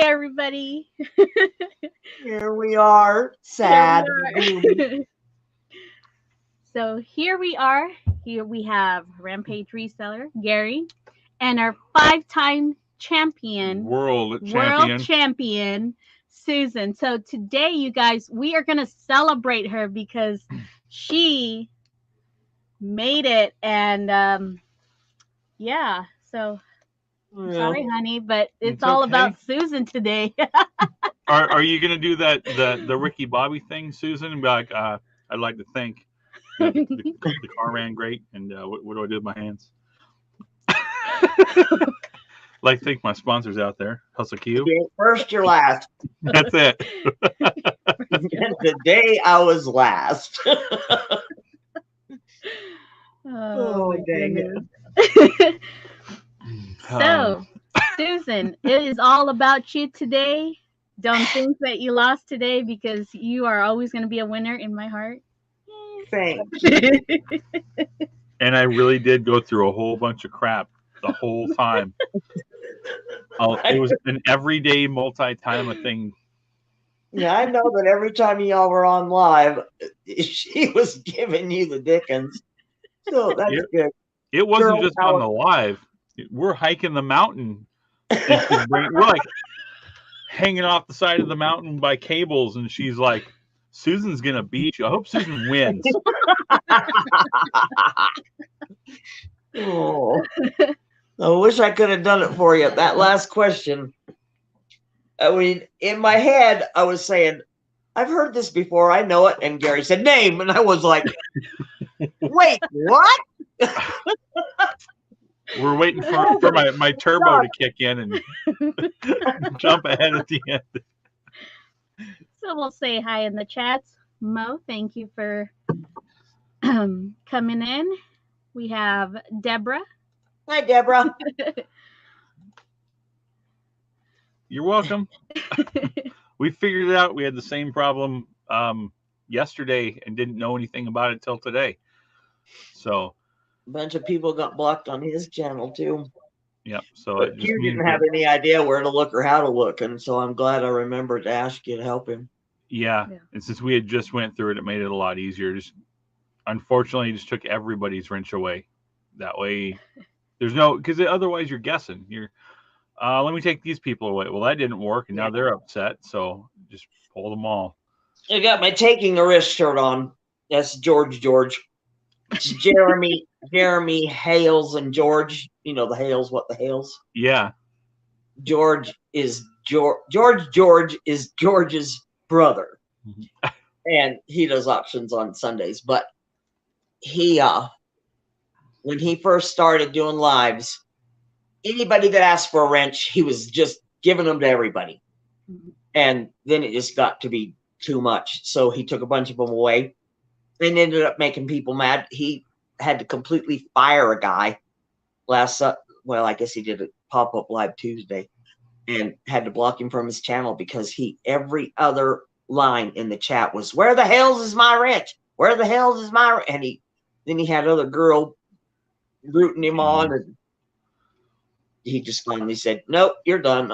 everybody. Here we are, sad. So here we are. Here we have Rampage Reseller, Gary, and our 5-time world champion, Susan. So today, you guys, we are going to celebrate her because she made it. And yeah, so sorry, honey, but it's all okay. about Susan today. Are you going to do the Ricky Bobby thing, Susan? And be like, I'd like to thank the car ran great, and what do I do with my hands? Like to thank my sponsors out there. Hustle Q. You're first, you're last. That's it. Today I was last. Oh dang it. So, Susan, it is all about you today. Don't think that you lost today because you are always going to be a winner in my heart. Thanks. And I really did go through a whole bunch of crap the whole time. It was an everyday multi-time thing. Yeah, I know that every time y'all were on live, she was giving you the dickens. So that's good. It wasn't just on the live. We're hiking the mountain. We're like hanging off the side of the mountain by cables, and she's like, Susan's going to beat you. I hope Susan wins. Oh. I wish I could have done it for you. That last question. I mean, in my head, I was saying, I've heard this before. I know it. And Gary said, name. And I was like, wait, what? We're waiting for my turbo to kick in and jump ahead at the end. So we'll say hi in the chats. Mo, thank you for coming in. We have Deborah. Hi, Deborah. You're welcome. We figured it out. We had the same problem yesterday and didn't know anything about it till today. So a bunch of people got blocked on his channel too. Yep. So but you didn't have any idea where to look or how to look, and so I'm glad I remembered to ask you to help him. Yeah. And since we had just went through it, it made it a lot easier. Just unfortunately, just took everybody's wrench away. That way, there's no, because otherwise you're guessing. You're let me take these people away. Well, that didn't work, and now they're upset. So just pull them all. I got my taking a risk shirt on. That's George. It's Jeremy Hales and George. You know the Hales. What the Hales? Yeah. George is George's brother, and he does auctions on Sundays. But he, when he first started doing lives, anybody that asked for a wrench, he was just giving them to everybody. And then it just got to be too much. So he took a bunch of them away and ended up making people mad. He had to completely fire a guy I guess he did a pop-up live Tuesday, and had to block him from his channel because every other line in the chat was, where the hell is my wrench? Where the hell is my wrench? And then he had other girl rooting him on, and he just finally said, nope, you're done.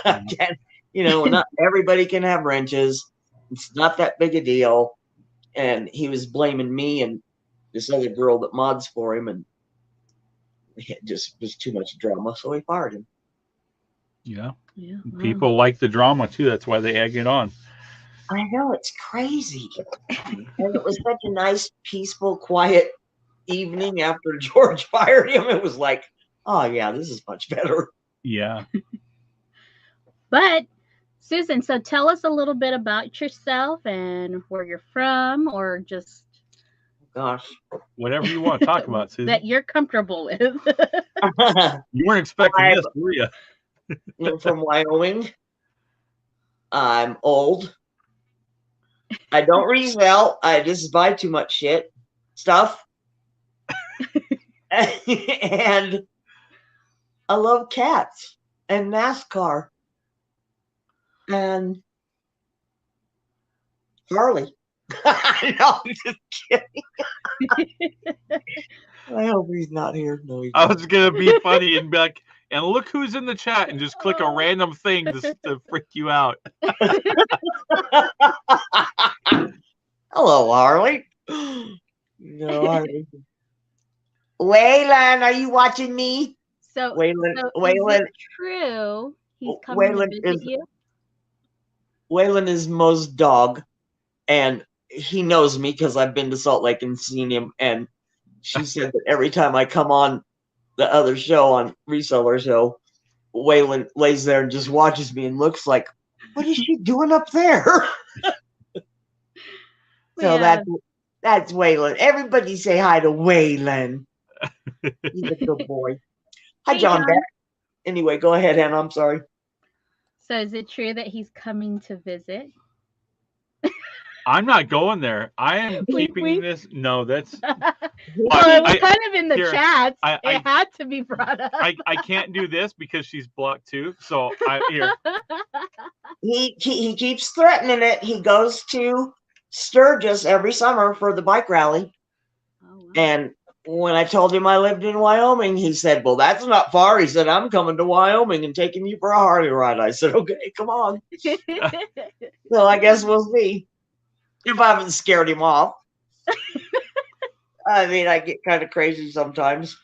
Not everybody can have wrenches. It's not that big a deal. And he was blaming me and this other girl that mods for him, and it just was too much drama, so he fired him. Yeah. People like the drama too. That's why they egg it on. I know, it's crazy. And it was such a nice, peaceful, quiet evening after George fired him. It was like, oh yeah, this is much better. Yeah. But Susan, so tell us a little bit about yourself and where you're from, or just whatever you want to talk about, Susan. That you're comfortable with. You weren't expecting this, were you? I'm from Wyoming. I'm old. I don't resell. I just buy too much stuff. And I love cats and NASCAR and Harley. No, I'm just kidding. I hope he's not here. No, I was gonna be funny and be like, and look who's in the chat, and just click a random thing to freak you out. Hello, Harley. No, Harley. Waylon, are you watching me? So, Waylon, so Waylon, is it true he's coming Waylon to visit is you? Waylon is Mo's dog, and he knows me because I've been to Salt Lake and seen him. And she said that every time I come on the other show, on Reseller Show, Waylon lays there and just watches me and looks like, what is she doing up there? So Yeah. that's Waylon. Everybody say hi to Waylon. He's a good boy. Hi, Hey, John John. Beck. Anyway, go ahead, Hannah. I'm sorry. So is it true that he's coming to visit? I'm not going there. I am Wink, keeping wink. this. No, that's. Well, it was I- kind of in the here, chats. I- It had to be brought up. I can't do this because she's blocked too. So here. He keeps threatening it. He goes to Sturgis every summer for the bike rally. Oh, wow. And when I told him I lived in Wyoming, he said, well, that's not far. He said, I'm coming to Wyoming and taking you for a Harley ride. I said, okay, come on. So I guess we'll see if I haven't scared him off. I mean, I get kind of crazy sometimes.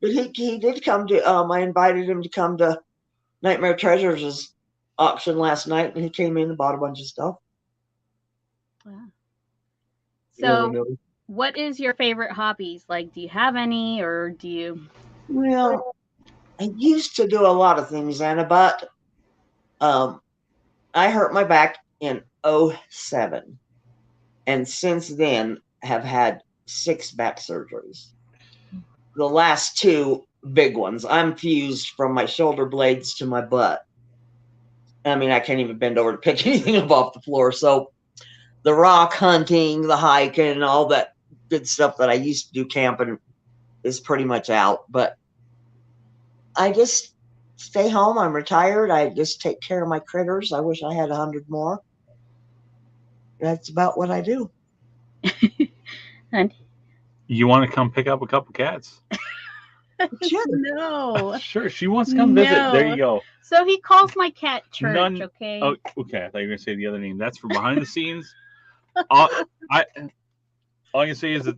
But he did come to, I invited him to come to Nightmare Treasures' auction last night, and he came in and bought a bunch of stuff. Wow. Really So, nice. what is your favorite hobbies? Like, do you have any, or do you? Well, I used to do a lot of things, Anna, but I hurt my back in 2007. And since then have had 6 back surgeries. The last 2 big ones. I'm fused from my shoulder blades to my butt. I mean, I can't even bend over to pick anything up off the floor. So the rock hunting, the hiking, all that good stuff that I used to do camping is pretty much out. But I just stay home. I'm retired. I just take care of my critters. I wish I had 100 more. That's about what I do. And You want to come pick up a couple cats? Sure. no. Sure. She wants to come visit. There No. you go. So he calls my cat Church. None- Okay. Oh, okay. I thought you were gonna say the other name. That's for behind the scenes. All I can say is that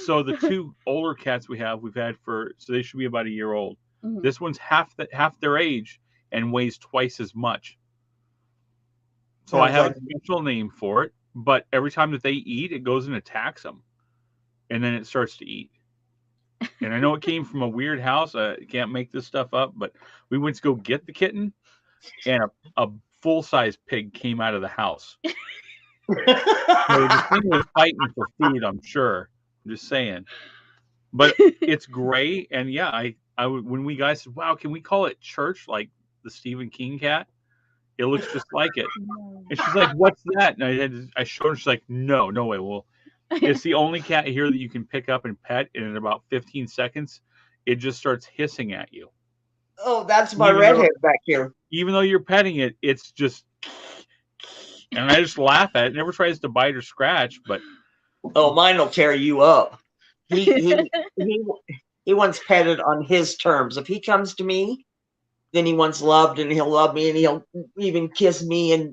so the 2 older cats we've had so they should be about a year old. Mhm. This one's half their age and weighs twice as much. So I Sounds have like- a special name for it, but every time that they eat, it goes and attacks them, and then it starts to eat. And I know it came from a weird house. I can't make this stuff up, but we went to go get the kitten, and a full-size pig came out of the house. So the thing was fighting for food, I'm sure. I'm just saying. But it's gray, and yeah, when we guys said, "Wow, can we call it Church like the Stephen King cat?" It looks just like it. No. And she's like, "What's that?" And I showed her. She's like, "No way." Well, it's the only cat here that you can pick up and pet, and in about 15 seconds, it just starts hissing at you. Oh, that's my Even though- redhead back here. Even though you're petting it, it's just, and I just laugh at it. It never tries to bite or scratch, but Oh, mine will tear you up. He wants petted on his terms. If he comes to me, then he wants loved, and he'll love me, and he'll even kiss me.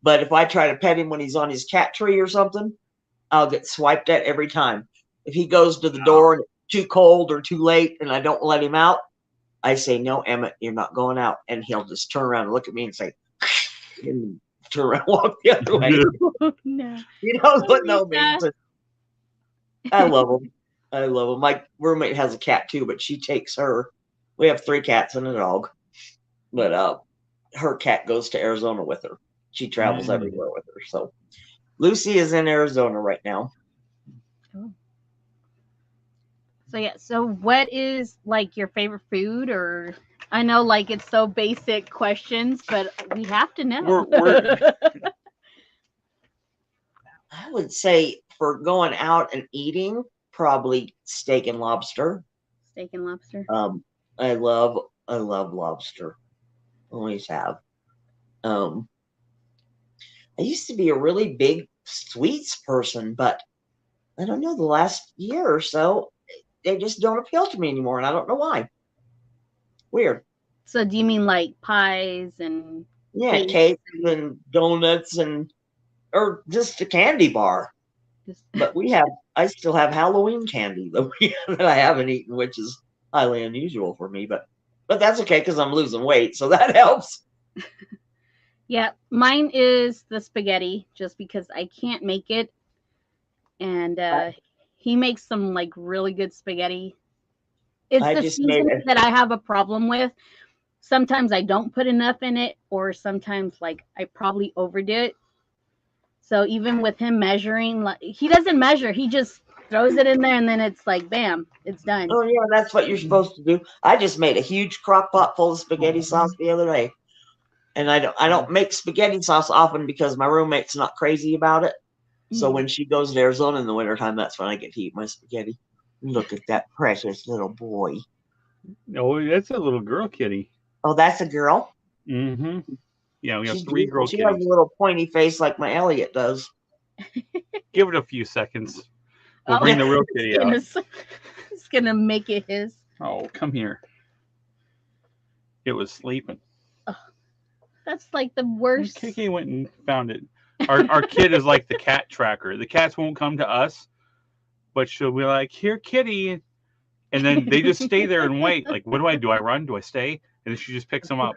But if I try to pet him when he's on his cat tree or something, I'll get swiped at every time. If he goes to the door and it's too cold or too late and I don't let him out, I say, "No, Emmett, you're not going out." And he'll just turn around and look at me and say, and turn around and walk the other way. No. He knows what no Yeah. means. I love him. I love him. My roommate has a cat too, but she takes her. We have 3 cats and a dog. But her cat goes to Arizona with her. She travels everywhere with her. So Lucy is in Arizona right now. So yeah, so what is like your favorite food? Or I know like it's so basic questions, but we have to know. I would say for going out and eating, probably steak and lobster. Steak and lobster. I love lobster. Always have. I used to be a really big sweets person, but I don't know, the last year or so, they just don't appeal to me anymore, and I don't know why. Weird. So do you mean like pies and Yeah, cakes and donuts or just a candy bar. But I still have Halloween candy that I haven't eaten, which is highly unusual for me. But that's okay because I'm losing weight, so that helps. Yeah, mine is the spaghetti, just because I can't make it, and he makes some like really good spaghetti. It's the seasoning that I have a problem with. Sometimes I don't put enough in it, or sometimes like I probably overdo it. So even with him measuring, like he doesn't measure, he just throws it in there, and then it's like, bam, it's done. Oh yeah, that's what you're supposed to do. I just made a huge crock pot full of spaghetti sauce the other day, and I don't make spaghetti sauce often because my roommate's not crazy about it. So when she goes to Arizona in the wintertime, that's when I get to eat my spaghetti. Look at that precious little boy. Oh, that's a little girl kitty. Oh, that's a girl? Mm-hmm. Yeah, we have 3 girl kitties. She has a little pointy face like my Elliot does. Give it a few seconds. We'll bring the real kitty out. It's going to make it his. Oh, come here. It was sleeping. Oh, that's like the worst. Kiki went and found it. Our kid is like the cat tracker. The cats won't come to us, but she'll be like, "Here, kitty," and then they just stay there and wait. Like, what do? Do I run? Do I stay? And then she just picks them up.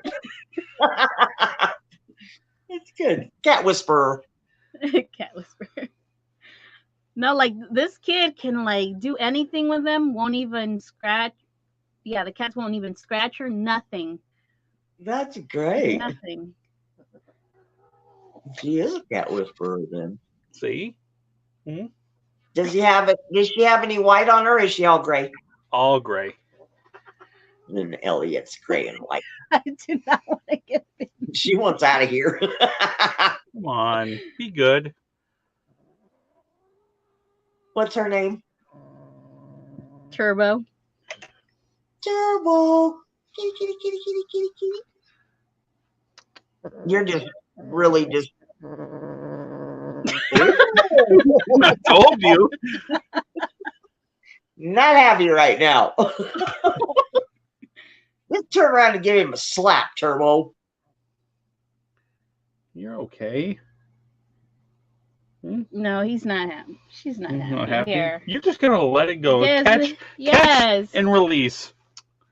It's good. Cat whisperer. Cat whisperer. No, like this kid can like do anything with them. Won't even scratch. Yeah, the cats won't even scratch her. Nothing. That's great. Nothing. She is a cat whisperer then. See? Hmm? Does she have any white on her? Or is she all gray? All gray. And then Elliot's gray and white. I do not want to get it. She wants out of here. Come on, be good. What's her name? Turbo. Turbo. Kitty, kitty, kitty, kitty, kitty, kitty. You're just really just. I told you. Not happy right now. Let's turn around and give him a slap, Turbo. You're okay. No, he's not happy. She's not happy. Here. You're just gonna let it go. Yes. Catch and release.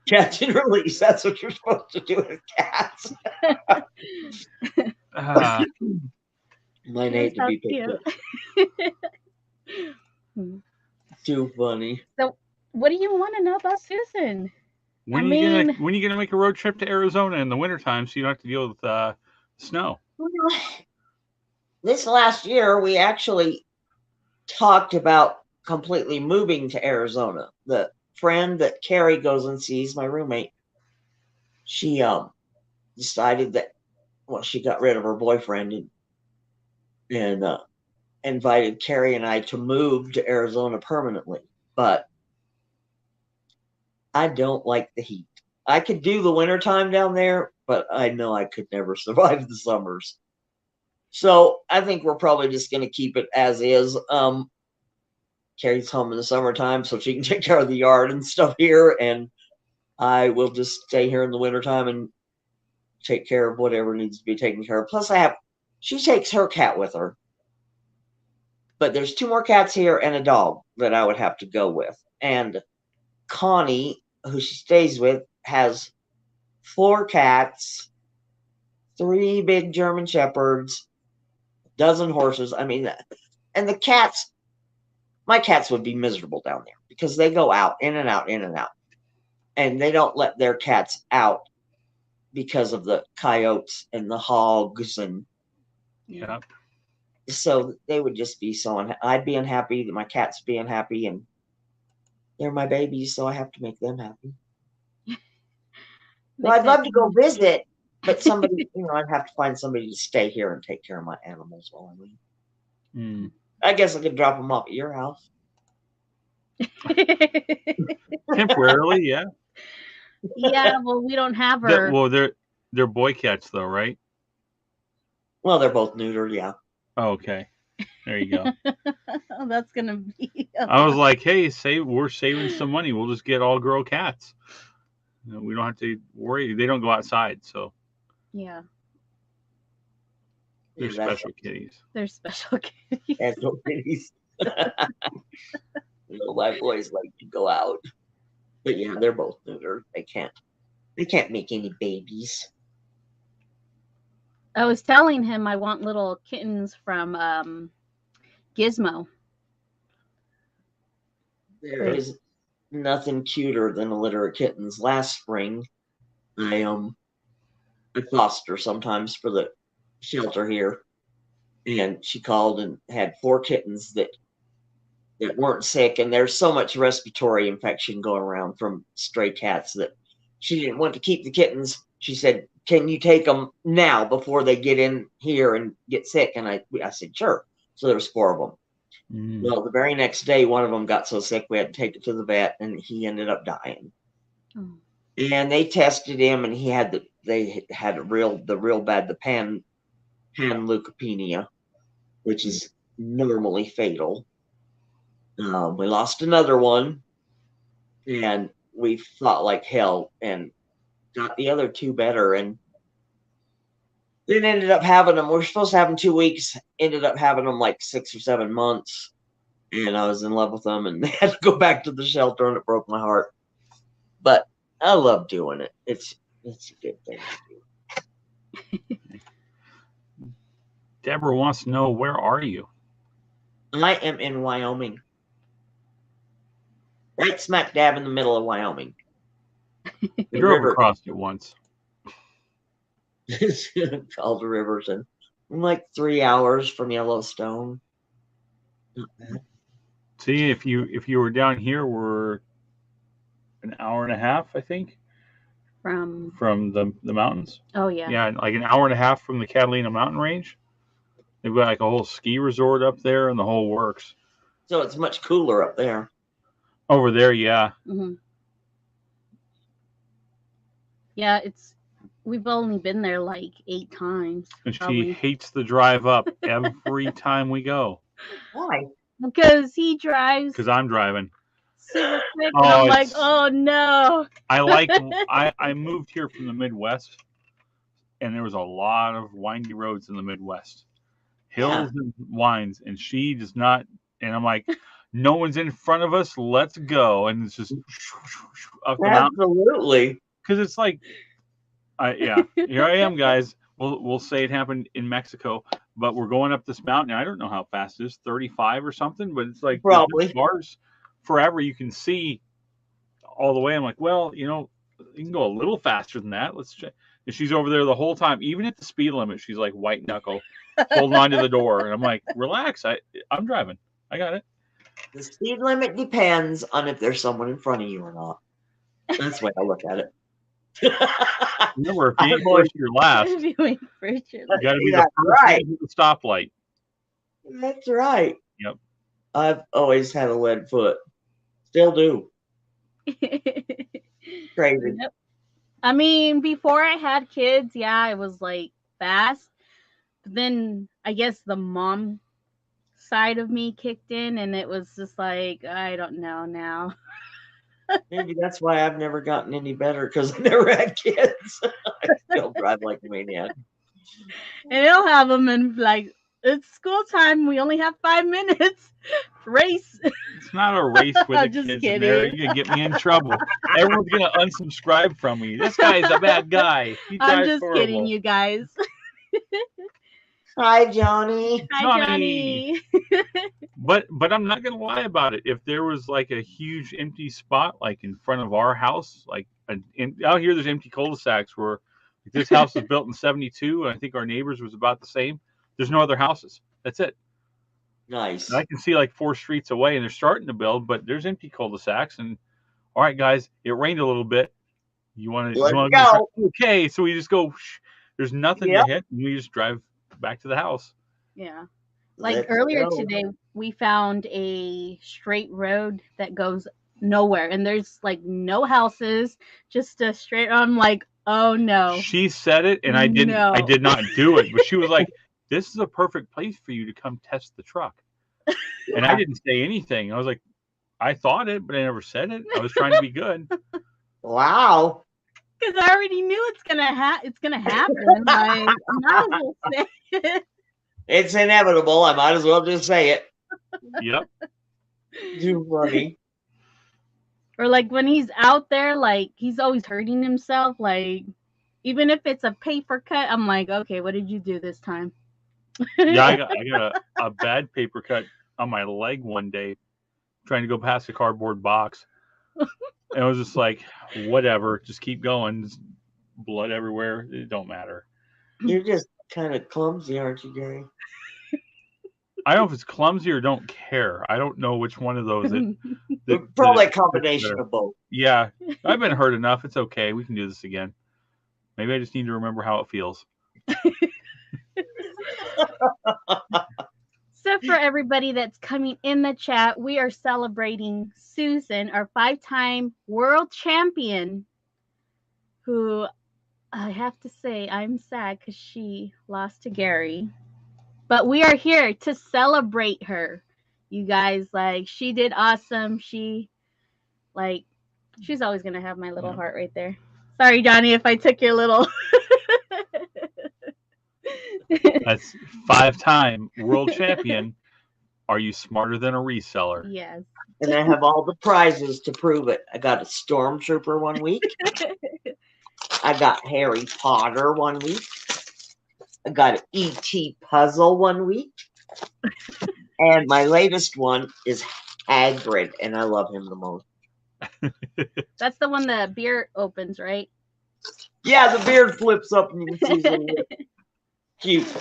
Catch and release. That's what you're supposed to do with cats. Mine hate to be picked up. Too funny. So, what do you want to know about Susan? When are you gonna make a road trip to Arizona in the wintertime so you don't have to deal with snow? This last year, we actually talked about completely moving to Arizona. The friend that Carrie goes and sees, my roommate, she decided that, well, she got rid of her boyfriend and invited Carrie and I to move to Arizona permanently. But I don't like the heat. I could do the wintertime down there, but I know I could never survive the summers. So I think we're probably just going to keep it as is. Carrie's home in the summertime, so she can take care of the yard and stuff here. And I will just stay here in the wintertime and take care of whatever needs to be taken care of. Plus, she takes her cat with her. But there's 2 more cats here and a dog that I would have to go with. And Connie, who she stays with, has 4 cats, 3 big German Shepherds, a dozen horses. I mean, and the cats, my cats would be miserable down there because they go out, in and out, in and out. And they don't let their cats out because of the coyotes and the hogs. And yeah. So they would just be so I'd be unhappy that my cats be unhappy, and they're my babies, so I have to make them happy. Well, I'd love to go visit, but somebody, I'd have to find somebody to stay here and take care of my animals while I leave. I guess I could drop them off at your house. Temporarily, yeah. Yeah, well, we don't have her. They're boy cats, though, right? Well, they're both neutered, yeah. Oh, okay. There you go. Oh, that's gonna be. I was like, hey, we're saving some money. We'll just get all girl cats. We don't have to worry. They don't go outside, so Yeah. they're Yeah, that's special kitties. They're special kitties. special kitties. My boys like to go out, but yeah, they're both neutered. They can't make any babies. I was telling him I want little kittens from Gizmo. There is nothing cuter than a litter of kittens. Last spring, I foster sometimes for the shelter here, and she called and had 4 kittens that weren't sick, and there's so much respiratory infection going around from stray cats that she didn't want to keep the kittens. She said, "Can you take them now before they get in here and get sick?" And I said, "Sure." So there was 4 of them. Well, the very next day, one of them got so sick we had to take it to the vet, and he ended up dying. Oh. And they tested him, and they had the real bad, the pan leukopenia, which is normally fatal. We lost another one, and we fought like hell and got the other 2 better, and then ended up having them. We were supposed to have them 2 weeks, ended up having them like 6 or 7 months, and I was in love with them, and they had to go back to the shelter, and it broke my heart. But I love doing it. It's a good thing to do. Deborah wants to know, where are you? I am in Wyoming. Right smack dab in the middle of Wyoming. I drove across it once. It's called the Rivers, and I'm like 3 hours from Yellowstone. Not bad. See, if you were down here, we're an hour and a half, I think, From the mountains. Oh yeah. Yeah, like an hour and a half from the Catalina mountain range. They've got like a whole ski resort up there and the whole works. So it's much cooler up there. Over there, yeah. Mm-hmm. Yeah, we've only been there like 8 times. And probably. she hates the drive up every time we go. Why? Because he drives Because I'm driving. super quick, and I'm like, oh no. I moved here from the Midwest, and there was a lot of windy roads in the Midwest. Hills and winds, and she does not, and I'm like, no one's in front of us, let's go. And it's just up the mountain. Absolutely. Because it's like, here I am, guys. We'll say it happened in Mexico, but we're going up this mountain. I don't know how fast it is, 35 or something, but it's like probably bars forever. You can see all the way. I'm like, well, you can go a little faster than that. Let's check. And she's over there the whole time, even at the speed limit. She's like white knuckle, holding on to the door. And I'm like, relax. I'm driving. I got it. The speed limit depends on if there's someone in front of you or not. That's the way I look at it. Remember, if you ain't first, you're last. You got to be the first one to the stoplight. That's right. Yep. I've always had a lead foot. Still do. Crazy. Yep. I mean, before I had kids, yeah, it was like fast. But then I guess the mom side of me kicked in, and it was just like, I don't know now. Maybe that's why I've never gotten any better, because I never had kids. I still drive like a maniac. And they'll have them and like, it's school time. We only have 5 minutes. Race. It's not a race with the kids kidding. In there. You're going to get me in trouble. Everyone's going to unsubscribe from me. This guy's a bad guy. I'm just kidding, you guys. Hi, Johnny. Hi, Johnny. But I'm not going to lie about it. If there was like a huge empty spot, like in front of our house, like out here, there's empty cul-de-sacs where like, this house was built in 72. And I think our neighbors was about the same. There's no other houses. That's it. Nice. And I can see like 4 streets away, and they're starting to build, but there's empty cul-de-sacs. And all right, guys, it rained a little bit. You want to go? Okay, so we just go. There's nothing to hit, and we just drive back to the house. Yeah. Like earlier today, we found a straight road that goes nowhere, and there's like no houses, just a straight. I'm like, oh no. She said it, and I didn't. I did not do it, but she was like, "This is a perfect place for you to come test the truck." And I didn't say anything. I was like, I thought it, but I never said it. I was trying to be good. Wow. Because I already knew it's gonna happen. Like, might as well say it. It's inevitable. I might as well just say it. Yep. Too funny. Or like when he's out there, like he's always hurting himself. Like even if it's a paper cut, I'm like, okay, what did you do this time? Yeah, I got a bad paper cut on my leg one day trying to go past a cardboard box. And it was just like, whatever, just keep going. Just blood everywhere. It don't matter. You're just kind of clumsy, aren't you, Gary? I don't know if it's clumsy or don't care. I don't know which one of those. Probably a combination of both. Yeah, I've been hurt enough. It's okay. We can do this again. Maybe I just need to remember how it feels. So for everybody that's coming in the chat, we are celebrating Susan, our 5-time world champion, who I have to say I'm sad because she lost to Gary. But we are here to celebrate her. You guys, like, she did awesome. She's always going to have my little heart right there. Sorry, Johnny, if I took your little... That's 5-time world champion. Are you smarter than a reseller? Yes. And I have all the prizes to prove it. I got a Stormtrooper one week. I got Harry Potter one week. I got an E.T. puzzle one week. And my latest one is Hagrid, and I love him the most. That's the one the beer opens, right? Yeah, the beard flips up and you can see his little lip. Cute.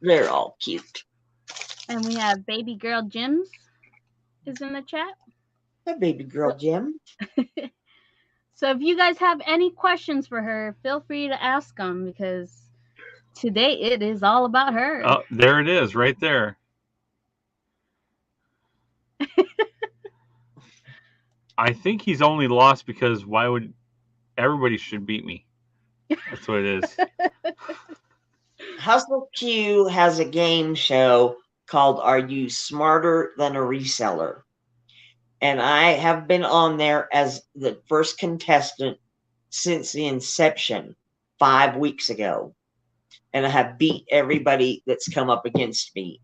They're all cute. And we have baby girl Jims is in the chat. Hi, baby girl Jim. So if you guys have any questions for her, feel free to ask them because today it is all about her. Oh, there it is, right there. I think he's only lost because why would everybody should beat me? That's what it is. Hustle Q has a game show called Are You Smarter Than a Reseller? And I have been on there as the first contestant since the inception 5 weeks ago. And I have beat everybody that's come up against me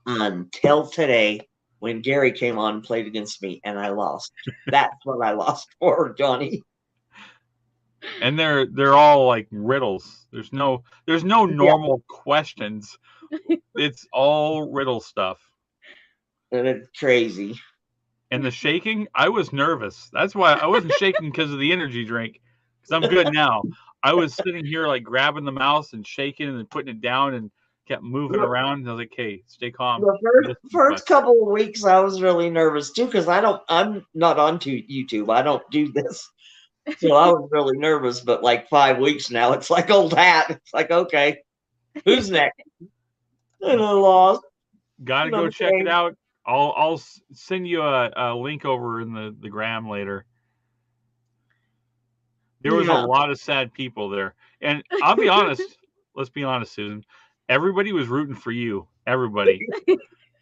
until today when Gary came on and played against me and I lost. That's what I lost for, Johnny. And they're all like riddles. There's no normal questions. It's all riddle stuff. And it's crazy. And the shaking, I was nervous. That's why I wasn't shaking because of the energy drink. Because I'm good now. I was sitting here like grabbing the mouse and shaking and then putting it down and kept moving around. And I was like, "Hey, stay calm." The first couple of weeks, I was really nervous too because I'm not onto YouTube. I don't do this, so I was really nervous. But like 5 weeks now, it's like old hat. It's like, okay, who's next? And I lost. Gotta go check it out. I'll send you a link over in the gram later. There was a lot of sad people there. And I'll be honest, let's be honest, Susan. Everybody was rooting for you. Everybody.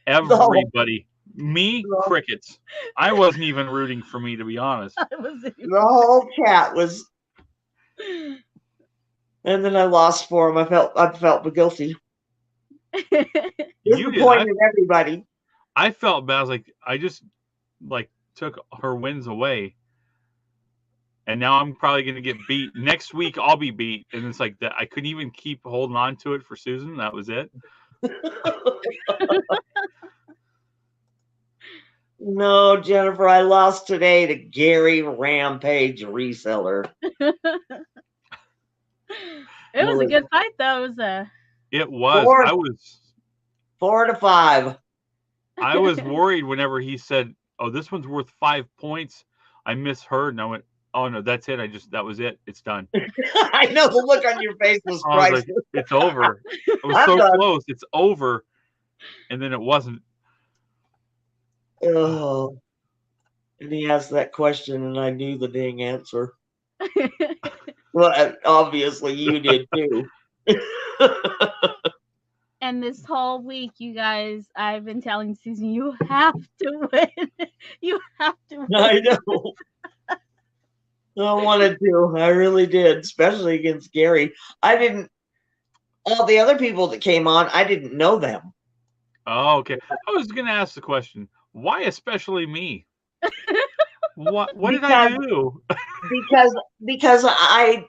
Everybody. Me, crickets. I wasn't even rooting for me, to be honest. The whole chat was. And then I lost for him. I felt guilty. Disappointed everybody. I felt bad. I was like, I just took her wins away. And now I'm probably going to get beat. Next week, I'll be beat. And it's like that. I couldn't even keep holding on to it for Susan. That was it. No, Jennifer, I lost today to Gary Rampage Reseller. It was a good fight, though. It was. I was 4-5. I was worried whenever he said, "Oh, this one's worth 5 points." I misheard, and I went, "Oh no, that's it. That was it. It's done." I know the look on your face was priceless. Like, it's over. It was so close. It's over, and then it wasn't. Oh, and he asked that question, and I knew the dang answer. Well, obviously you did too. And this whole week, you guys, I've been telling Susan, you have to win. You have to win. I know. I wanted to. I really did, especially against Gary. All the other people that came on, I didn't know them. Oh, okay. I was going to ask the question, why especially me? What did I do? because I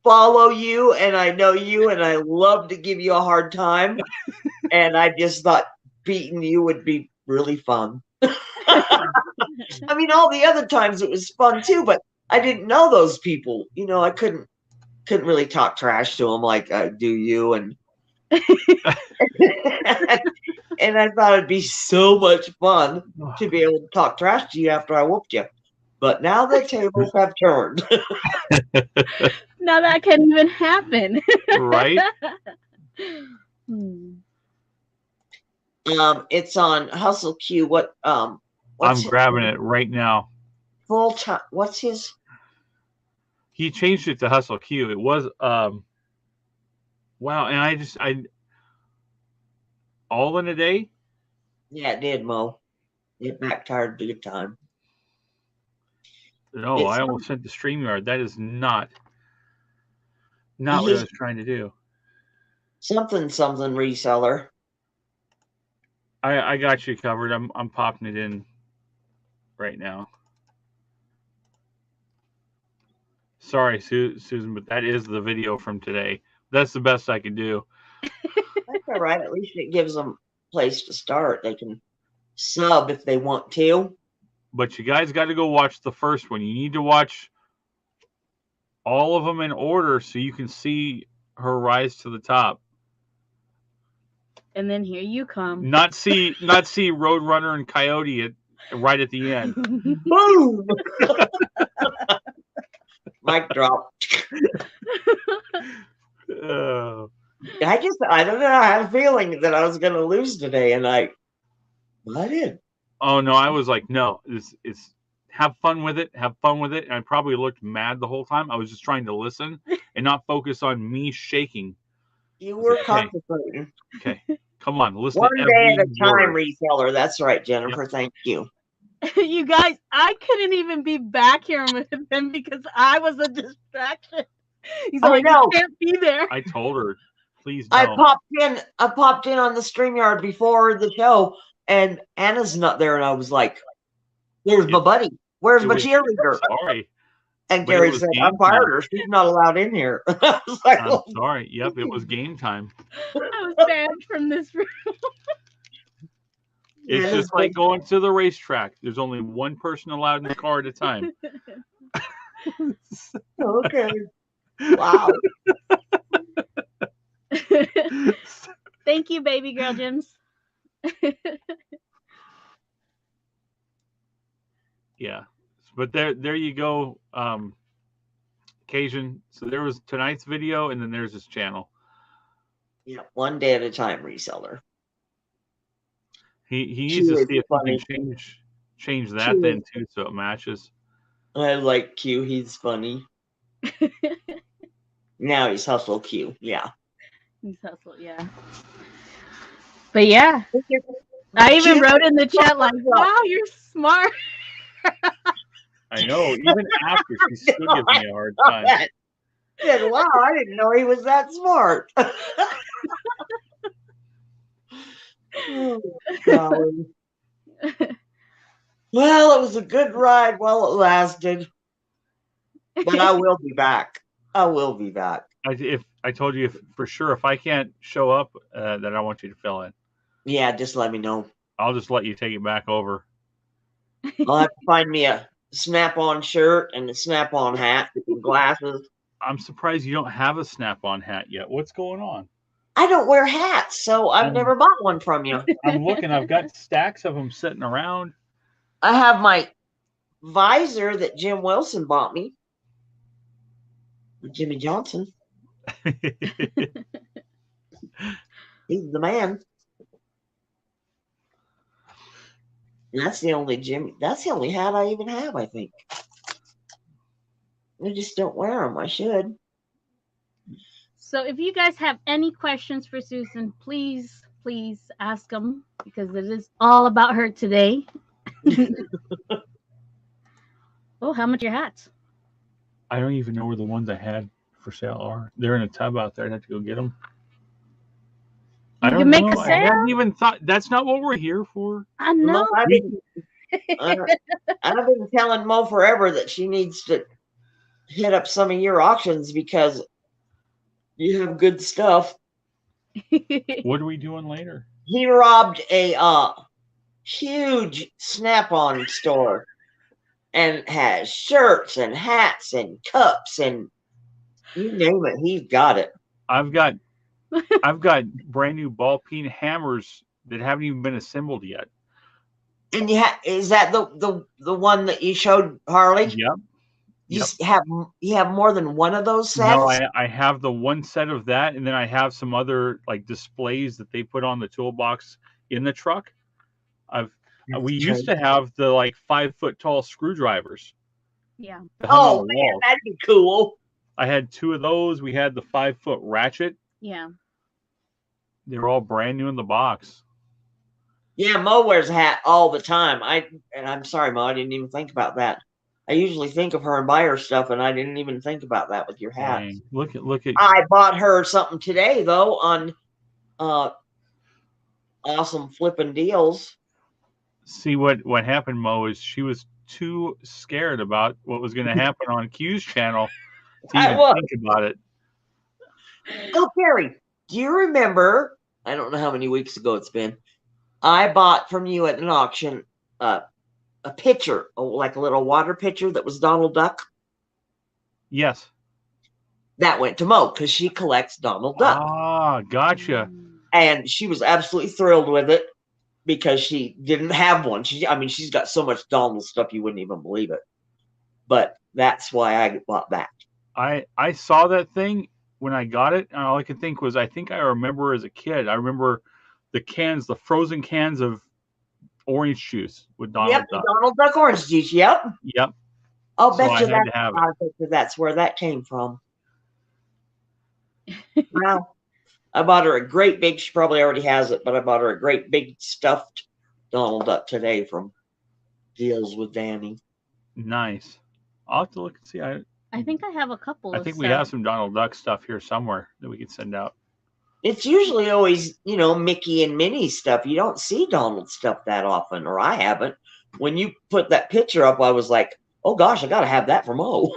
follow you and I know you and I love to give you a hard time. And I just thought beating you would be really fun. I mean, all the other times it was fun too, but I didn't know those people. I couldn't really talk trash to them like I do you. And and I thought it'd be so much fun to be able to talk trash to you after I whooped you. But now the tables have turned. Now that can even happen. Right? It's on Hustle Q. I'm grabbing it right now. Full time. What's his? He changed it to Hustle Q. It was wow, and I all in a day? Yeah, it did, Mo. It backfired big time. No, I almost sent the StreamYard. That is not what I was trying to do. Something reseller. I got you covered. I'm popping it in right now. Sorry, Susan, but that is the video from today. That's the best I could do. That's all right. At least it gives them a place to start. They can sub if they want to. But you guys got to go watch the first one. You need to watch all of them in order so you can see her rise to the top. And then here you come. Not see Roadrunner and Coyote right at the end. Boom! Mic drop. I don't know. I had a feeling that I was going to lose today, and I did. Oh no, I was like, no, it's have fun with it. Have fun with it. And I probably looked mad the whole time. I was just trying to listen and not focus on me shaking. You were concentrating. Okay. Come on, listen. One day at a time, reseller. That's right, Jennifer. Yep. Thank you. You guys, I couldn't even be back here with them because I was a distraction. He's like, you can't be there. I told her, please don't. I popped in on the StreamYard before the show, and Anna's not there, and I was like, "Where's my buddy? Where's my cheerleader?" Sorry. And Gary said, "I fired her. She's not allowed in here." I was like, I'm sorry. Yep, it was game time. I was banned from this room. It's just like going to the racetrack. There's only one person allowed in the car at a time. Okay. Wow. Thank you, baby girl Jims. Yeah. But there you go, Cajun. So there was tonight's video, and then there's his channel. Yeah, one day at a time, reseller. He needs to see if he can change that then too, so it matches. I like Q. He's funny. Now he's Hustle Q. Yeah. He's Hustle, yeah. But yeah, I even wrote in the chat like, "Wow, you're smart." I know. Even after, she still gives me a hard time. Said, "Wow, I didn't know he was that smart." Oh, well, it was a good ride while it lasted. But I will be back. I will be back. If I told you for sure, if I can't show up, then I want you to fill in. Yeah, just let me know. I'll just let you take it back over. I'll have to find me a snap-on shirt and a snap-on hat and glasses. I'm surprised you don't have a snap-on hat yet. What's going on? I don't wear hats, so I've never bought one from you. I'm looking. I've got stacks of them sitting around. I have my visor that Jim Wilson bought me. Jimmy Johnson. He's the man. And that's the only hat I even have, I think. I just don't wear them. I should. So if you guys have any questions for Susan, please ask them, because it is all about her today. Oh, how much are your hats? I don't even know where the ones I had for sale are. They're in a tub out there. I'd have to go get them. I You don't can make know. a I sale. hadn't even thought. That's not what we're here for. I know. I've been telling Mo forever that she needs to hit up some of your auctions because you have good stuff. What are we doing later? He robbed a huge Snap-on store and has shirts and hats and cups and you name it, he's got it. I've got brand new ball peen hammers that haven't even been assembled yet. And is that the one that you showed Harley? Yep. You have more than one of those sets? No, I have the one set of that, and then I have some other like displays that they put on the toolbox in the truck. We used to have the like 5 foot tall screwdrivers. Yeah. Oh man, that'd be cool. I had 2 of those. We had the 5 foot ratchet. Yeah. They were all brand new in the box. Yeah, Mo wears a hat all the time. I'm sorry, Mo, I didn't even think about that. I usually think of her and buy her stuff, and I didn't even think about that with your hat. Dang. Look at. I bought her something today though on awesome flipping deals. See what happened, Mo, is she was too scared about what was going to happen on Q's channel to even think about it. Oh, Carrie, do you remember? I don't know how many weeks ago it's been. I bought from you at an auction a pitcher, like a little water pitcher that was Donald Duck. Yes. That went to Mo because she collects Donald Duck. Ah, gotcha. And she was absolutely thrilled with it because she didn't have one. She's got so much Donald stuff you wouldn't even believe it. But that's why I bought that. I saw that thing when I got it, and all I could think was, I think I remember as a kid. I remember the frozen cans of orange juice with Donald Duck. Donald Duck orange juice. Yep. I'll bet you that's where that came from. Wow. I bought her a great big, she probably already has it, but I bought her a great big stuffed Donald Duck today from Deals with Danny. Nice. I'll have to look and see. I think I have a couple. I think we have some Donald Duck stuff here somewhere that we could send out. It's usually always, Mickey and Minnie stuff. You don't see Donald stuff that often, or I haven't. When you put that picture up, I was like, oh gosh, I got to have that for Mo.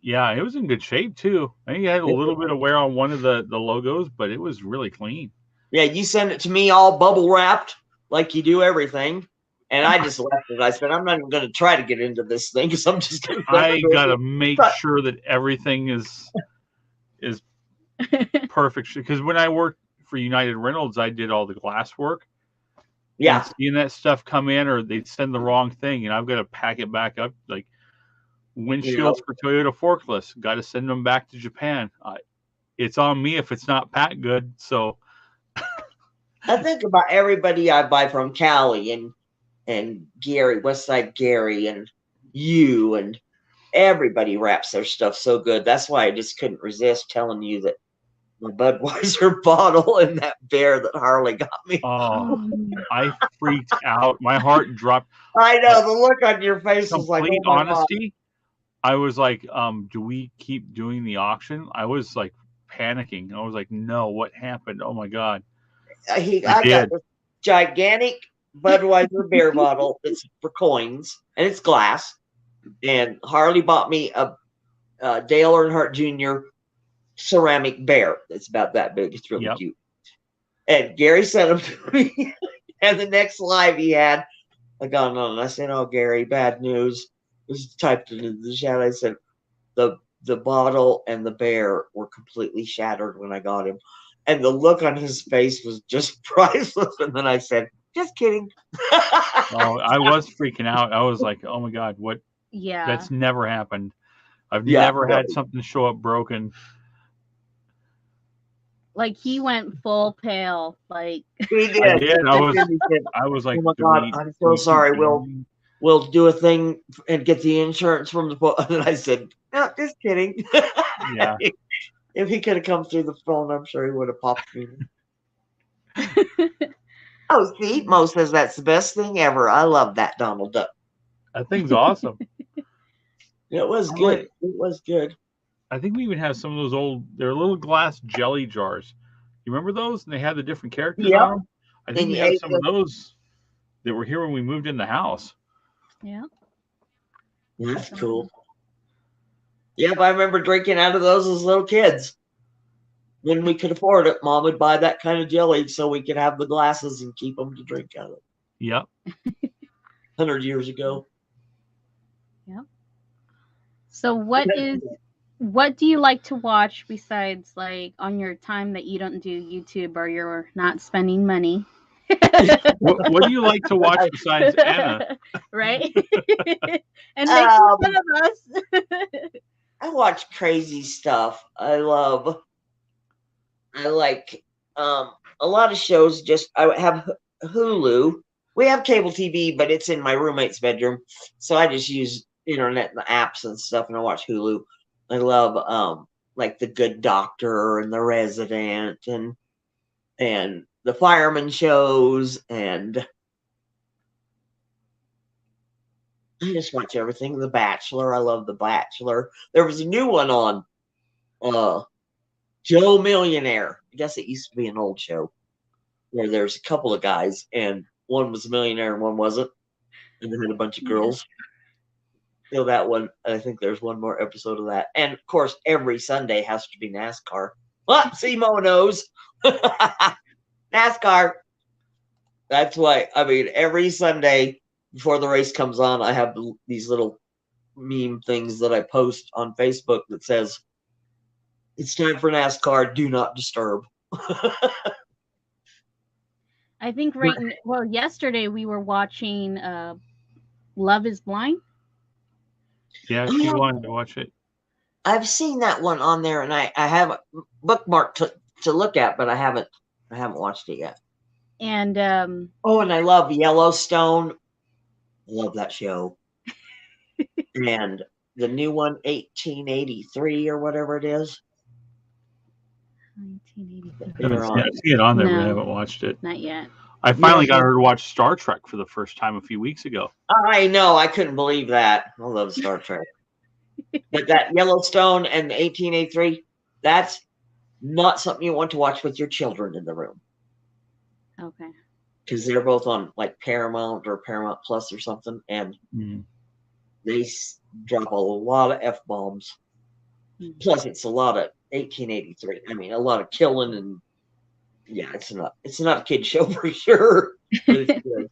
Yeah, it was in good shape too. I think it had a little bit of wear on one of the logos, but it was really clean. Yeah, you sent it to me all bubble wrapped like you do everything. And I just left it. I said, I'm not even going to try to get into this thing because I'm just going to. I got to make sure that everything is perfect. Because when I worked for United Reynolds, I did all the glass work. Yeah. And seeing that stuff come in, or they'd send the wrong thing, and I've got to pack it back up. Like windshields for Toyota forklifts, got to send them back to Japan. It's on me if it's not packed good. So I think about everybody I buy from Callie and Gary, Westside Gary, and you, and everybody wraps their stuff so good. That's why I just couldn't resist telling you that my Budweiser bottle and that bear that Harley got me. Oh, I freaked out. My heart dropped. I know the look on your face was like, complete honesty. I was like, do we keep doing the auction? I was like panicking. I was like, no, what happened? Oh my God. I got this gigantic Budweiser beer bottle. It's for coins and it's glass. And Harley bought me a Dale Earnhardt Jr. ceramic bear. It's about that big. It's really cute. And Gary sent them to me. And the next live he had, I got on. I said, "Oh, Gary, bad news." It was typed into the chat. I said, the bottle and the bear were completely shattered when I got him. And the look on his face was just priceless. And then I said, just kidding. Oh, I was freaking out. I was like, oh my God, what? Yeah. That's never happened. I've never had something show up broken. Like he went full pale. Like he did. I did. I was like, oh my God, I'm so sorry. We'll do a thing and get the insurance from the. And I said, no, just kidding. Yeah. If he could have come through the phone, I'm sure he would have popped me. Oh, see, Mo says that's the best thing ever. I love that Donald Duck. That thing's awesome. It was good. It was good. I think we even have some of those old. They're little glass jelly jars. You remember those? And they had the different characters Yep. on them. I think And we you have ate some of those that were here when we moved in the house. Yeah. That's cool. Yep, I remember drinking out of those as little kids. When we could afford it, Mom would buy that kind of jelly so we could have the glasses and keep them to drink out of. Yep. 100 years ago. Yep. So what do you like to watch besides like on your time that you don't do YouTube or you're not spending money? What do you like to watch besides Anna? Right? And making fun of us. I watch crazy stuff. I like a lot of shows. I have Hulu. We have cable TV, but it's in my roommate's bedroom, so I just use internet and the apps and stuff, and I watch Hulu. I love like The Good Doctor and The Resident and the fireman shows, and I just watch everything. The Bachelor. I love The Bachelor. There was a new one on Joe Millionaire. I guess it used to be an old show where there's a couple of guys, and one was a millionaire and one wasn't, and they had a bunch of girls. So that one, I think there's one more episode of that. And of course, every Sunday has to be NASCAR. What? Simo knows. NASCAR. That's why, I mean, every Sunday before the race comes on, I have these little meme things that I post on Facebook that says, "It's time for NASCAR, do not disturb." I think yesterday we were watching Love is Blind. Yeah, she wanted to watch it. I've seen that one on there, and I have bookmarked to look at, but I haven't watched it yet. And and I love Yellowstone. I love that show. And the new one, 1883 or whatever it is. 1983. I see it on there, but I No. haven't watched it. Not yet. I finally got her to watch Star Trek for the first time a few weeks ago. I know. I couldn't believe that. I love Star Trek. But that Yellowstone and the 1883, that's not something you want to watch with your children in the room. Okay. Because they're both on like Paramount or Paramount Plus or something, and they drop a lot of F-bombs. Plus, it's a lot of 1883. I mean, a lot of killing, and yeah, it's not a kid show for sure. But it's good.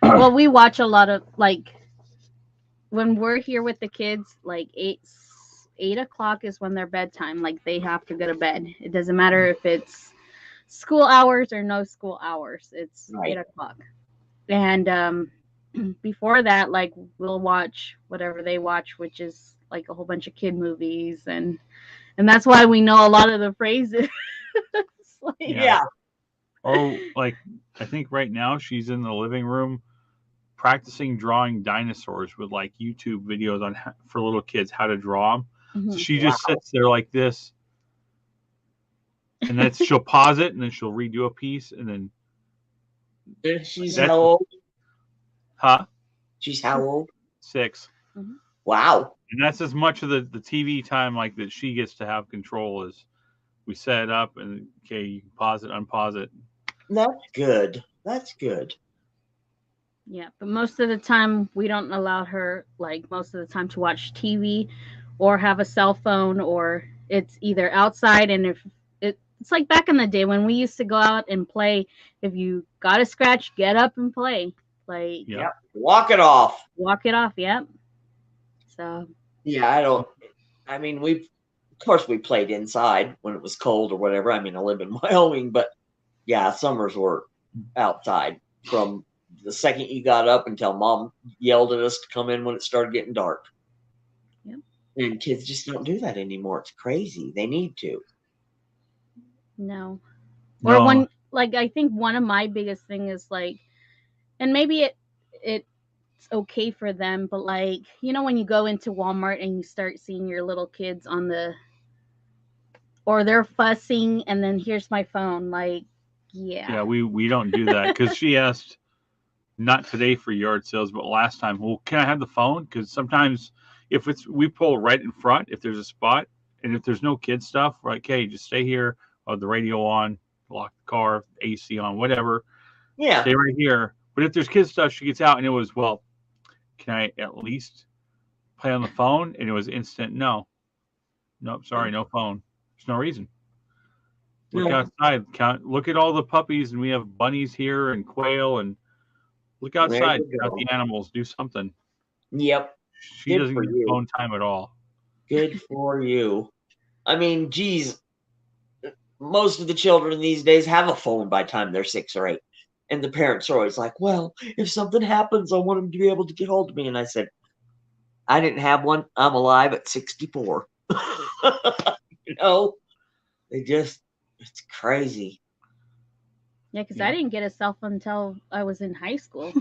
Well, we watch a lot of, like, when we're here with the kids, like 8 o'clock is when their bedtime. Like, they have to go to bed. It doesn't matter if it's school hours or no school hours. It's right. 8 o'clock. And before that, like, we'll watch whatever they watch, which is like a whole bunch of kid movies, and that's why we know a lot of the phrases. Like, yeah. Oh, like, I think right now she's in the living room practicing drawing dinosaurs with like YouTube videos on for little kids how to draw them. Mm-hmm. So she just sits there like this, and then she'll pause it, and then she'll redo a piece, and then she's how old? Huh? She's how old? 6. Mm-hmm. Wow. And that's as much of the TV time like that she gets to have control as we set it up, and okay, you can pause it, unpause it. That's good. That's good. Yeah, but most of the time we don't allow her, like, most of the time to watch TV or have a cell phone, or it's either outside, and if it's like back in the day when we used to go out and play. If you got a scratch, get up and play. Like, yeah, walk it off. Walk it off. Yep. So. Yeah, I mean, of course we played inside when it was cold or whatever. I mean, I live in Wyoming, but yeah, summers were outside from the second you got up until Mom yelled at us to come in when it started getting dark. Yep. And kids just don't do that anymore. It's crazy. They need to. No. Or one, like, I think one of my biggest thing is like, and maybe it's okay for them, but like, you know, when you go into Walmart and you start seeing your little kids or they're fussing, and then here's my phone, like, yeah, we don't do that, because she asked not today for yard sales, but last time, well, can I have the phone? Because sometimes we pull right in front if there's a spot, and if there's no kid stuff, we're like, hey, just stay here. I'll have the radio on, lock the car, AC on, whatever. Yeah. Stay right here. But if there's kid stuff, she gets out, and it was, well, can I at least play on the phone? And it was instant no. Nope, sorry, no phone. There's no reason. Look outside. Look at all the puppies, and we have bunnies here and quail, and look outside. Count the animals. Do something. Yep. She doesn't get phone time at all. Good for you. I mean, geez, most of the children these days have a phone by the time they're 6 or 8. And the parents are always like, well, if something happens, I want them to be able to get hold of me. And I said, I didn't have one. I'm alive at 64. It's crazy. Yeah, because I didn't get a cell phone until I was in high school.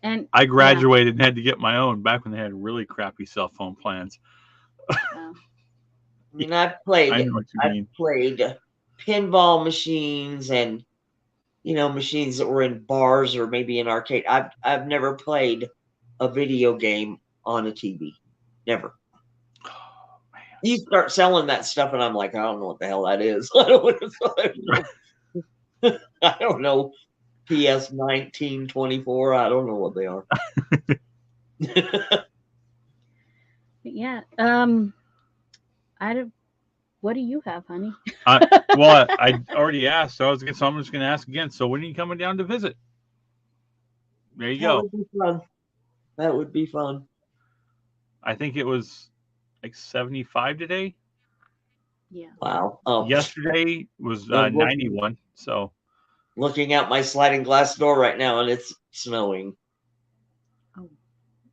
And I graduated and had to get my own back when they had really crappy cell phone plans. I mean, I've played pinball machines and, machines that were in bars or maybe in arcade. I've never played a video game on a TV. Never. You start selling that stuff, and I'm like, I don't know what the hell that is. I don't know. PS 1924. I don't know what they are. Yeah. What do you have, honey? Well, I already asked, so I'm just going to ask again. So when are you coming down to visit? There you go. That would be fun. That would be fun. I think it was like 75 today. Yeah. Wow. Yesterday was 91. So looking out my sliding glass door right now, and it's snowing. Oh.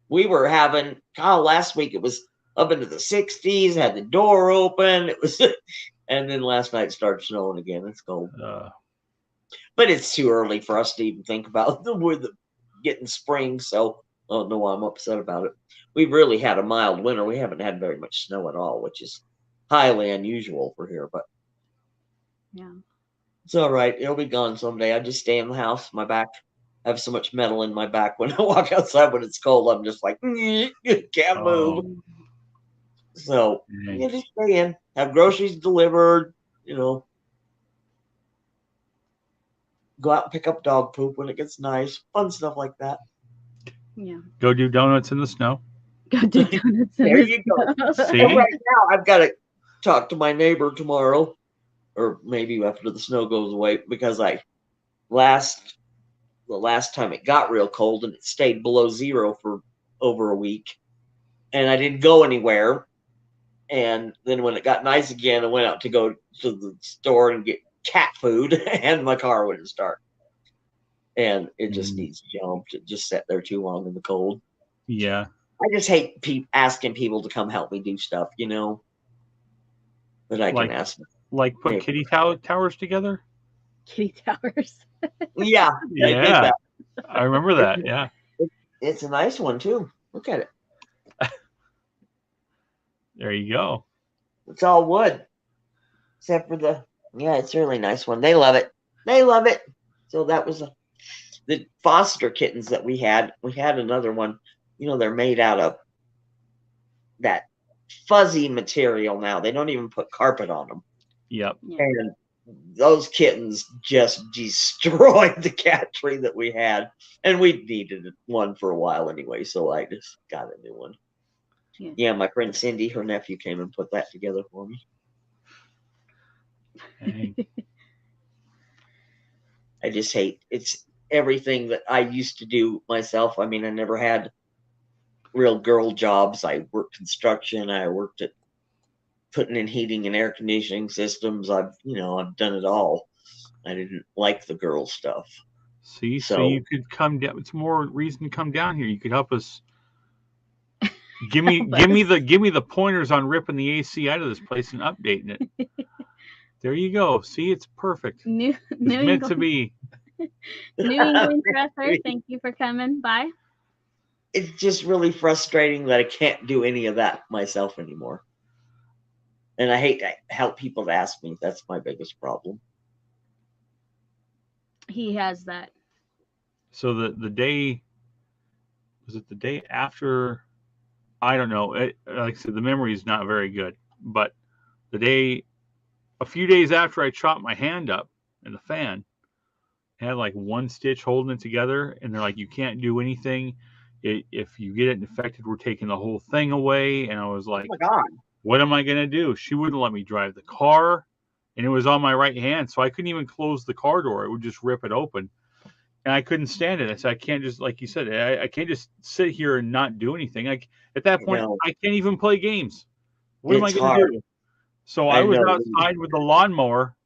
We were having last week. It was up into the 60s. Had the door open. It was, and then last night it started snowing again. It's cold. But it's too early for us to even think about getting spring. So I don't know why I'm upset about it. We've really had a mild winter. We haven't had very much snow at all, which is highly unusual for here. But yeah, it's all right. It'll be gone someday. I just stay in the house. My back, I have so much metal in my back when I walk outside when it's cold. I'm just like, can't move. So you just stay in, have groceries delivered, go out and pick up dog poop when it gets nice, fun stuff like that. Yeah. Go do donuts in the snow. Go do donuts in there the you go. See? And right now, I've got to talk to my neighbor tomorrow, or maybe after the snow goes away, because the last time it got real cold and it stayed below 0 for over a week, and I didn't go anywhere. And then when it got nice again, I went out to go to the store and get cat food, and my car wouldn't start. And it just needs jumped. It just sat there too long in the cold. Yeah. I just hate asking people to come help me do stuff, that I can ask. Like put kitty towers together? Kitty towers. Yeah. Yeah. I remember that. Yeah. It's a nice one, too. Look at it. There you go. It's all wood. Except for it's a really nice one. They love it. They love it. So that was the foster kittens that we had. We had another one. They're made out of that fuzzy material now. They don't even put carpet on them. Yep. And those kittens just destroyed the cat tree that we had. And we needed one for a while anyway, so I just got a new one. Yeah, my friend Cindy, her nephew, came and put that together for me. Dang. I just hate it's everything that I used to do myself. I mean, I never had real girl jobs. I worked construction. I worked at putting in heating and air conditioning systems. I've done it all. I didn't like the girl stuff. See, so you could come down. It's more reason to come down here. You could help us. Give me the pointers on ripping the AC out of this place and updating it. There you go. See, it's perfect. It's meant to be. New England Dresser, thank you for coming by. It's just really frustrating that I can't do any of that myself anymore. And I hate to help people to ask me. That's my biggest problem. He has that. So the day, was it the day after I don't know. Like I said, the memory is not very good. But a few days after I chopped my hand up in the fan, I had like one stitch holding it together, and they're like, you can't do anything. If you get it infected, we're taking the whole thing away. And I was Oh like, my God. what am I going to do? She wouldn't let me drive the car, and it was on my right hand, so I couldn't even close the car door. It would just rip it open. And I couldn't stand it. I said, I can't just, like you said, I can't just sit here and not do anything. At that point, know. I can't even play games. What am I It's going to hard. do? So I I was know. outside with the lawnmower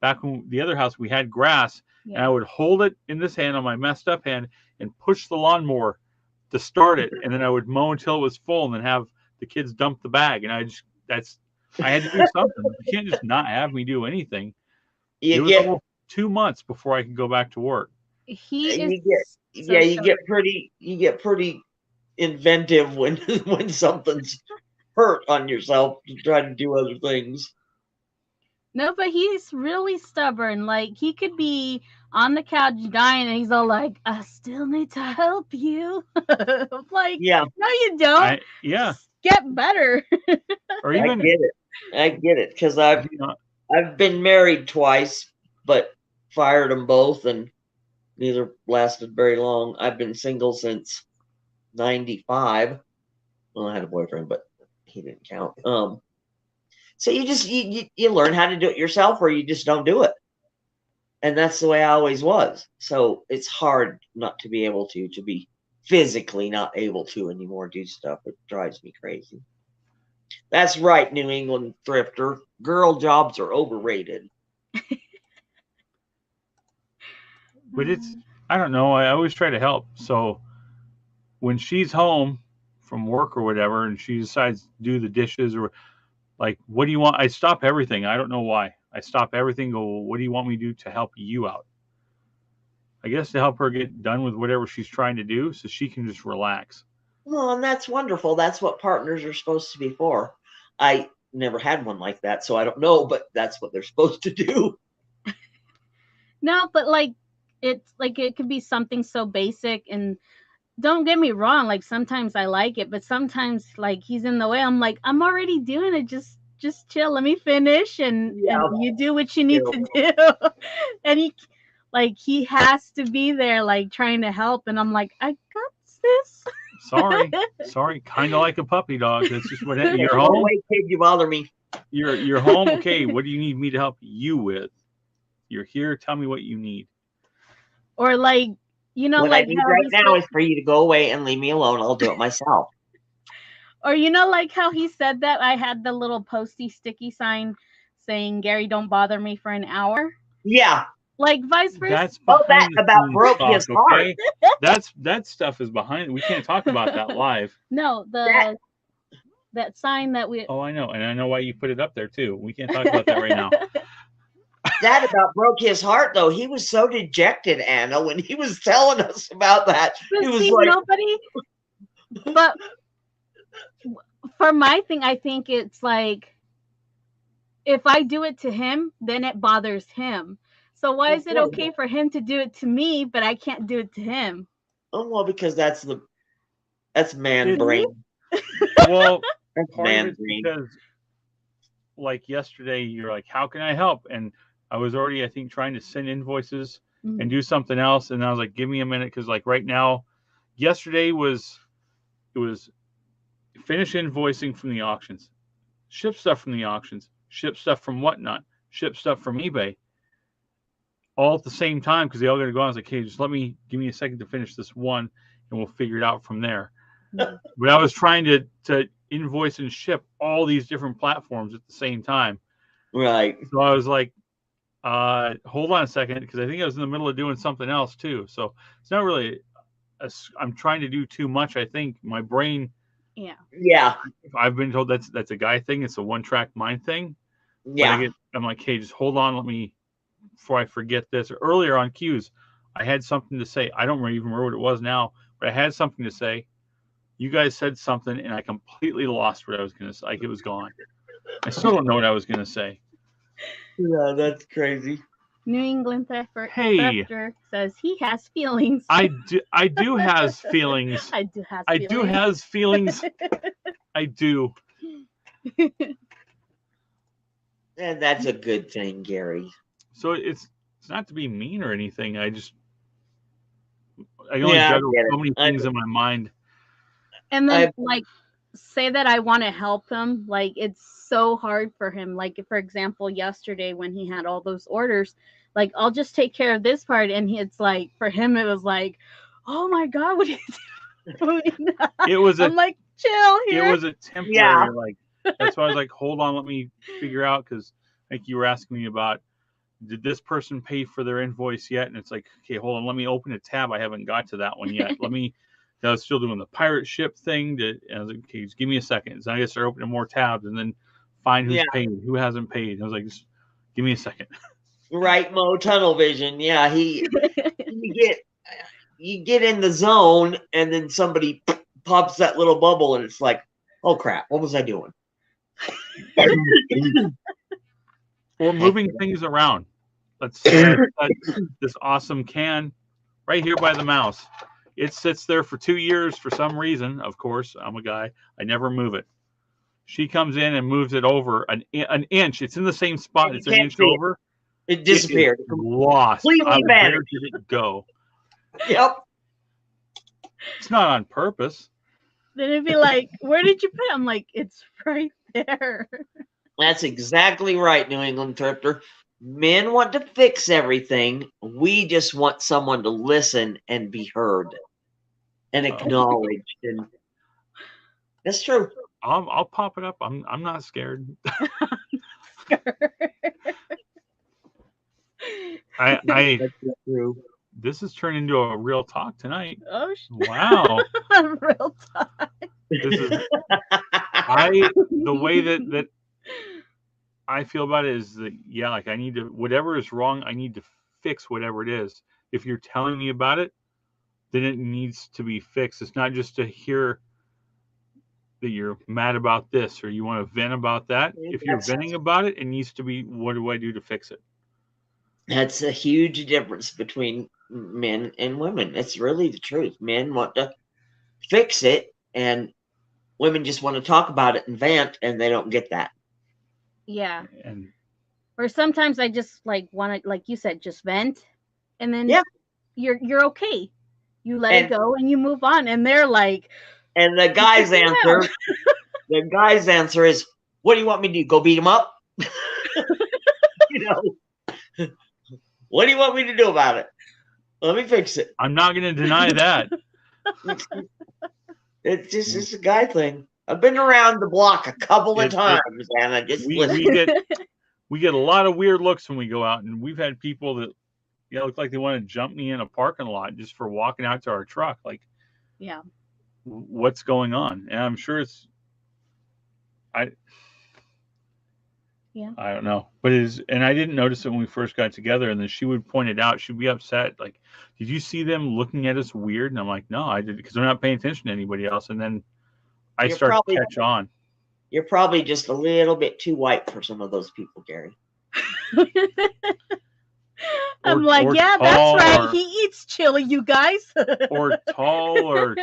back when the other house we had grass, and I would hold it in this hand on my messed up hand and push the lawnmower to start it, and then I would mow until it was full, and then have the kids dump the bag. And I had to do something. You can't just not have me do anything. It You was get almost 2 months before I could go back to work. He is. you get so yeah, you stubborn. get pretty inventive when when something's hurt on yourself to try to do other things. No, but he's really stubborn. Like he could be on the couch dying, and he's all like, "I still need to help you." I'm like, Yeah, no, you don't. Yeah. Just get better. Or I even, get it. I get it because I've you know, I've been married twice, but fired them both, and neither lasted very long. I've been single since '95. Well, I had a boyfriend, but he didn't count. So you learn how to do it yourself, or you just don't do it, and that's the way I always was. So it's hard not to be able to be physically not able to anymore do stuff. It drives me crazy. That's right, New England thrifter. Girl jobs are overrated. but I don't know. I always try to help. So when she's home from work or whatever, and she decides to do the dishes or like, what do you want? I stop everything. I don't know why. I stop everything. Go, what do you want me to do to help you out? I guess to help her get done with whatever she's trying to do, so she can just relax. Well, and that's wonderful. That's what partners are supposed to be for. I never had one like that, so I don't know, but that's what they're supposed to do. No, but like it's like it could be something so basic, and don't get me wrong, like sometimes I like it, but sometimes like he's in the way. I'm like, I'm already doing it. Just chill. Let me finish, and you do what you need to do. And he has to be there, like trying to help, and I'm like, I got this. Sorry, kind of like a puppy dog. That's just what you're Go home. away, kid, you bother me. You're home. Okay, what do you need me to help you with? You're here. Tell me what you need. Or like, What like I need how right he now said, is for you to go away and leave me alone. I'll do it myself. or like how he said that I had the little posty sticky sign saying, "Gary, don't bother me for an hour." Yeah. Like vice versa. That's that about broke his heart. Okay? That stuff is behind. We can't talk about that live. No, that sign that we. Oh, I know, and I know why you put it up there too. We can't talk about that right now. That about broke his heart, though. He was so dejected, Anna, when he was telling us about that. But He was see, like, nobody. But for my thing, I think it's like, if I do it to him, then it bothers him. So why is it okay for him to do it to me, but I can't do it to him? oh, well, because that's man brain. Well, That's part man of it's brain. because, like yesterday, you're like, "How can I help?" And I was already, I think, trying to send invoices and do something else, and I was like, "Give me a minute," because like right now, yesterday was finish invoicing from the auctions, ship stuff from the auctions, ship stuff from Whatnot, ship stuff from eBay, all at the same time because they all got to go on. I was like, "Hey, just give me a second to finish this one, and we'll figure it out from there." But I was trying to invoice and ship all these different platforms at the same time. Right. So I was like, hold on a second, because I think I was in the middle of doing something else too. So it's not really, I'm trying to do too much. I think my brain. Yeah. I've been told that's a guy thing. It's a one-track mind thing. Yeah. I'm like, hey, just hold on. Before I forget this. Earlier on Q's, I had something to say. I don't even remember what it was now, but I had something to say. You guys said something, and I completely lost what I was going to say. Like, it was gone. I still don't know what I was going to say. Yeah, that's crazy. New England Hey. Thrifter says he has feelings. I do has feelings. I do has I feelings. do has feelings. I do. And that's a good thing, Gary. So it's not to be mean or anything. I only Yeah, I juggle get it. so many things in my mind. And then say that I want to help him. Like, it's so hard for him. Like, for example, yesterday when he had all those orders, like, I'll just take care of this part. And it's like, for him, it was like, oh my God, what are you doing? I'm like, chill here. It was a temporary, like, that's why I was like, hold on, let me figure out. Because like you were asking me about, did this person pay for their invoice yet? And it's like, okay, hold on, let me open a tab. I haven't got to that one yet. I was still doing the pirate ship thing. And I was like, okay, just give me a second. So I gotta start opening more tabs and then find who's paid, who hasn't paid. I was like, just give me a second. Right, Mo, tunnel vision. Yeah, you get in the zone, and then somebody pops that little bubble, and it's like, oh crap, what was I doing? Or moving things around. Let's this awesome can right here by the mouse. It sits there for 2 years for some reason. Of course, I'm a guy. I never move it. She comes in and moves it over an inch. It's in the same spot. It's an inch over. It disappeared. Lost. Completely Where did it go? Yep. It's not on purpose. Then it'd be like, where did you put it? I'm like, it's right there. That's exactly right, New England Thrifter. Men want to fix everything. We just want someone to listen and be heard and acknowledged. And that's true. I'll pop it up. I'm not scared. That's true. This has turned into a real talk tonight. Oh, wow. Real talk. This is the way that I feel about it is that, yeah, like I need to, whatever is wrong, I need to fix whatever it is. If you're telling me about it, then it needs to be fixed. It's not just to hear that you're mad about this or you want to vent about that. If you're venting about it, it needs to be, what do I do to fix it? That's a huge difference between men and women. It's really the truth. Men want to fix it, and women just want to talk about it and vent, and they don't get that. Yeah. Or sometimes I just like want to, like you said, just vent, and then you're okay. You let it go and you move on. And they're like, and the guy's answer is, "What do you want me to do? Go beat him up?" You know, what do you want me to do about it? Let me fix it. I'm not going to deny that. It's a guy thing. I've been around the block a couple of times, and I just we get a lot of weird looks when we go out, and we've had people that look like they want to jump me in a parking lot just for walking out to our truck. Like, yeah, what's going on? And I'm sure I don't know, but and I didn't notice it when we first got together, and then she would point it out. She'd be upset, like, did you see them looking at us weird? And I'm like, no, I did, because they're not paying attention to anybody else. And then I start to catch on. You're probably just a little bit too white for some of those people, Gary. I'm like, yeah, that's right. He eats chili, you guys. Or tall, or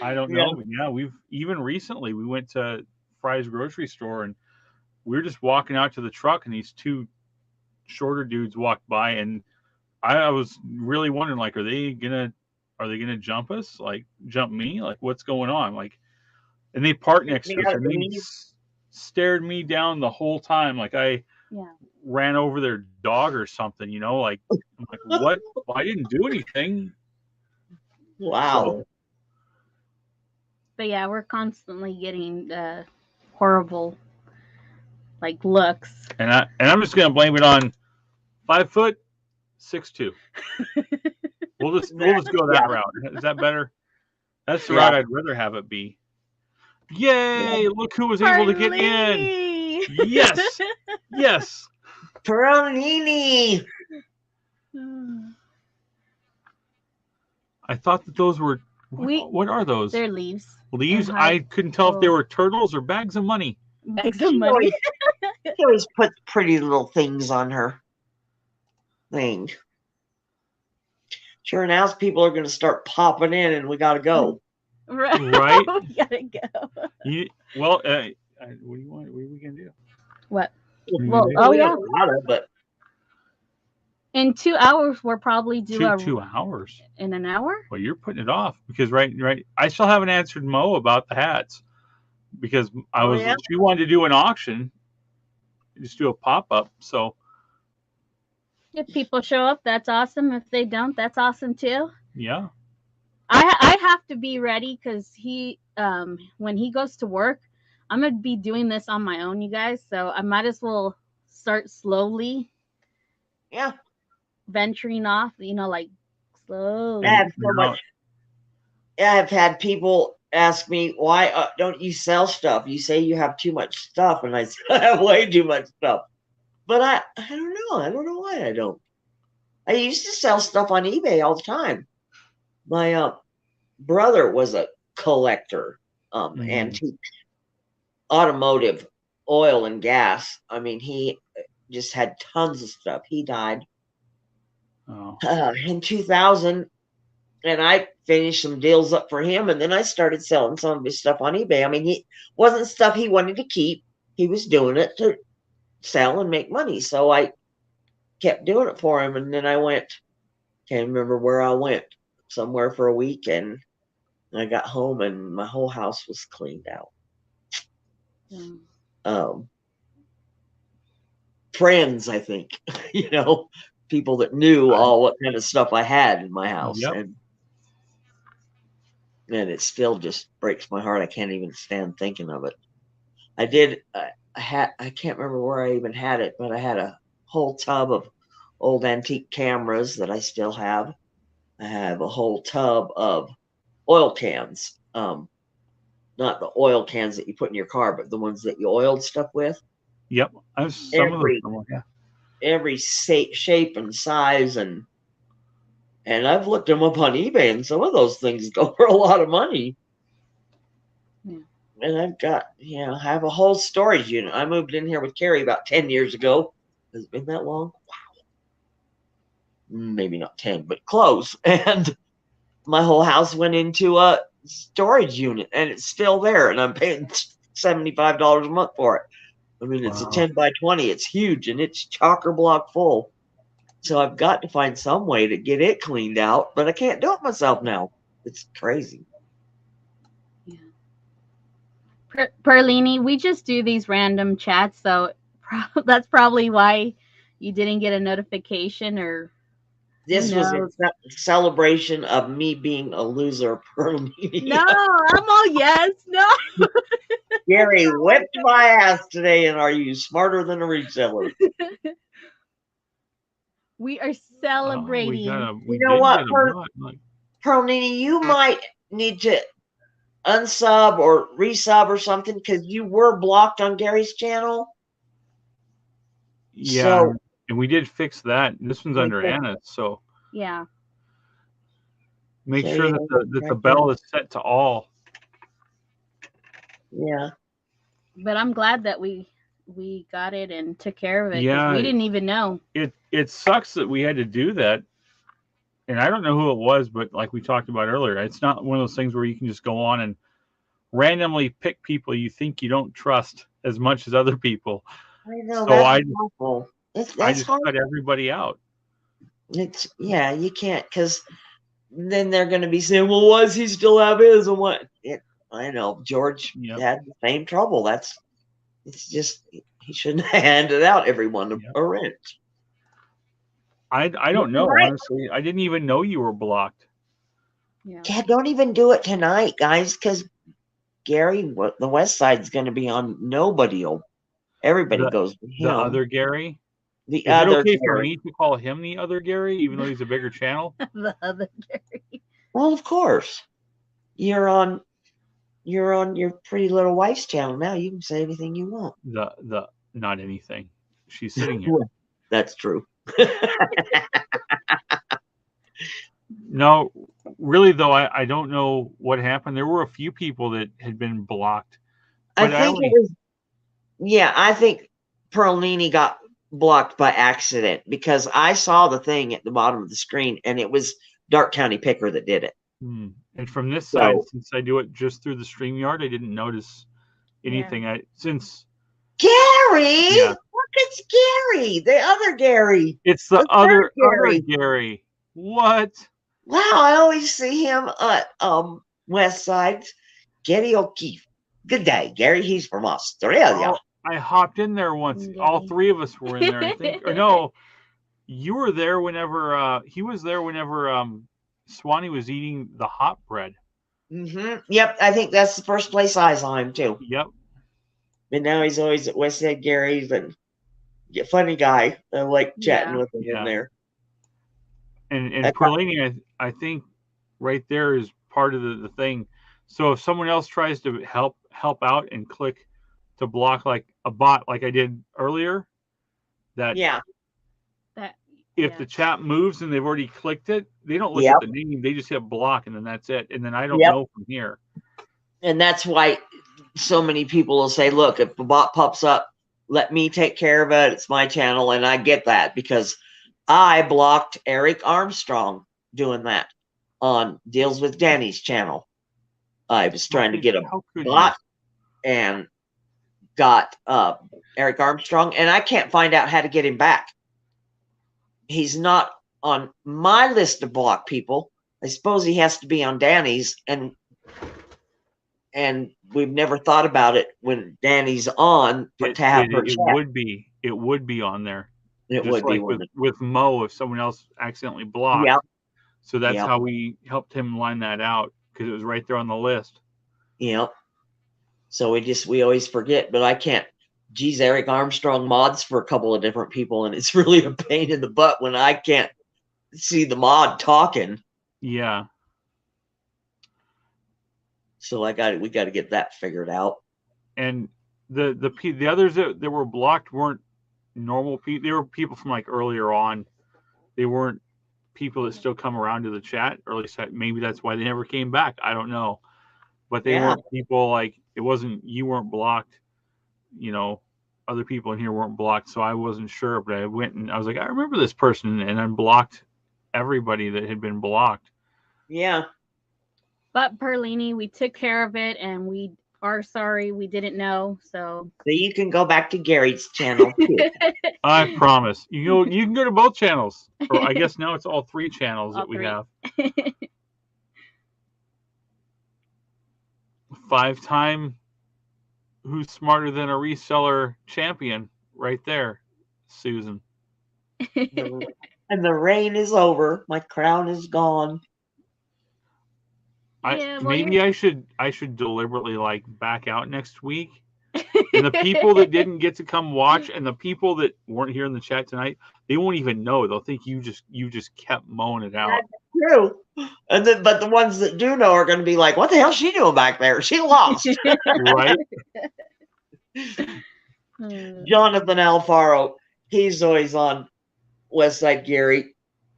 I don't know. Yeah, we've even recently we went to Fry's grocery store, and we were just walking out to the truck, and these two shorter dudes walked by, and I was really wondering, like, are they gonna jump us? Like, jump me? Like, what's going on? Like, and they parked next to us, and they stared me down the whole time, like I ran over their dog or something, like, I'm like, what? Well, I didn't do anything. Wow. So, but yeah, we're constantly getting horrible like looks. And I'm just gonna blame it on 5'6'2". We'll just go that route. Is that better? That's the route I'd rather have it be. Yay! Look who was able to get in. Yes. Yes. Peronini. I thought that those were what are those? They're leaves. Leaves? I couldn't tell if they were turtles or bags of money. Bags of money. She always puts pretty little things on her. thing. Sure, now people are going to start popping in, and we got to go. Right? We gotta go. What do you want? What are we gonna do? What? Well, oh yeah. But in 2 hours, we'll probably do 2 hours. In an hour? Well, you're putting it off because right. I still haven't answered Mo about the hats because she wanted to do an auction, just do a pop up. So if people show up, that's awesome. If they don't, that's awesome too. Yeah. I have to be ready because he when he goes to work, I'm gonna be doing this on my own, you guys. So I might as well start slowly. Yeah. Venturing off, like slowly. I have so much. I've had people ask me, why don't you sell stuff? You say you have too much stuff, and I say I have way too much stuff. But I don't know. I don't know why I don't. I used to sell stuff on eBay all the time. My brother was a collector, antique automotive oil and gas. I mean, he just had tons of stuff. He died in 2000, and I finished some deals up for him, and then I started selling some of his stuff on eBay. I mean, he wasn't stuff he wanted to keep. He was doing it to sell and make money. So I kept doing it for him, and then I can't remember where I went, somewhere for a week, and I got home and my whole house was cleaned out. Friends, I think, people that knew all what kind of stuff I had in my house. Yep. And it still just breaks my heart. I can't even stand thinking of it. I can't remember where I even had it, but I had a whole tub of old antique cameras that I still have. I have a whole tub of oil cans. Not the oil cans that you put in your car, but the ones that you oiled stuff with. Yep. I have some of those. Yeah. Every shape and size, and I've looked them up on eBay, and some of those things go for a lot of money. Yeah. And I've got, I have a whole storage unit. I moved in here with Carrie about 10 years ago. Has it been that long? Wow. Maybe not 10, but close. And my whole house went into a storage unit, and it's still there, and I'm paying $75 a month for it. I mean, it's a 10 by 20. It's huge, and it's chock-a-block full. So I've got to find some way to get it cleaned out, but I can't do it myself now. It's crazy. Yeah. Perlini, we just do these random chats, so that's probably why you didn't get a notification or. This was a celebration of me being a loser, Perlini. No, I'm all yes. No. Gary whipped my ass today, and are you smarter than a reseller? We are celebrating. You know what, Perlini, you might need to unsub or resub or something because you were blocked on Gary's channel. Yeah. So, and we did fix that. This one's under Anna, so yeah. Make sure that the bell is set to all. Yeah. But I'm glad that we got it and took care of it. Yeah. We didn't even know. It sucks that we had to do that. And I don't know who it was, but like we talked about earlier, it's not one of those things where you can just go on and randomly pick people you think you don't trust as much as other people. I know. So I just hard. cut everybody out. You can't, because then they're going to be saying, well, why does he still have his? And what? I know George had the same trouble. It's just, he shouldn't have handed out everyone a rent. I don't know, honestly. I didn't even know you were blocked. Yeah, don't even do it tonight, guys, because Gary, the West Side's going to be on. Everybody goes to him. The other Gary? Is it okay for me to call him the other Gary, even though he's a bigger channel? The other Gary. Well, of course. You're on your pretty little wife's channel now. You can say anything you want. The not anything. She's sitting here. That's true. No, really though, I don't know what happened. There were a few people that had been blocked. I think Perlini got blocked by accident because I saw the thing at the bottom of the screen and it was Dark County Picker that did it. And from this So- side, since I do it just through the StreamYard, I didn't notice anything. Gary, Yeah. look, it's Gary, the other Gary. It's the The other third Gary. What? Wow, I always see him at West Side. Gary O'Keefe. Good day, Gary. He's from Australia. Oh, I hopped in there once. All three of us were in there, I think. Or no, you were there whenever he was there whenever Swanee was eating the hot bread. Yep, I think that's the first place I saw him too. Yep. And now he's always at West Side Gary's, and funny guy. I like chatting with him in there. And Perlini, I think right there is part of the thing. So if someone else tries to help out and click to block like a bot like I did earlier, if the chat moves and they've already clicked it, they don't look at the name, they just hit block and then that's it. And then I don't know from here. And that's why so many people will say, look, if the bot pops up, let me take care of it. It's my channel. And I get that because I blocked Eric Armstrong doing that on Deals with Danny's channel. I was trying to get a bot and got Eric Armstrong, and I can't find out how to get him back. He's not on my list of block people. I suppose he has to be on Danny's, and we've never thought about it when Danny's on. It would be on there. It just would like be with Mo if someone else accidentally blocked. Yep. So that's how we helped him line that out because it was right there on the list. Yep. So we always forget, but I can't. Geez, Eric Armstrong mods for a couple of different people, and it's really a pain in the butt when I can't see the mod talking. Yeah. So we got to get that figured out. And the others that were blocked weren't normal people. They were people from like earlier on. They weren't people that still come around to the chat, or at least maybe that's why they never came back. I don't know. But they weren't people like, it wasn't, you weren't blocked, other people in here weren't blocked. So I wasn't sure, but I went and I was like, I remember this person, and unblocked everybody that had been blocked. Yeah. But Perlini, we took care of it, and we are sorry we didn't know. So you can go back to Gary's channel too. I promise. You can go to both channels. Or I guess now it's all three channels that we have. 5-time Who's Smarter Than a Reseller champion right there, Susan. And the rain is over. My crown is gone. Maybe I should deliberately like back out next week. And the people that didn't get to come watch, and the people that weren't here in the chat tonight, they won't even know. They'll think you just kept mowing it out. That's true. But the ones that do know are going to be like, "What the hell is she doing back there? She lost." Right? Jonathan Alfaro, he's always on Westside Gary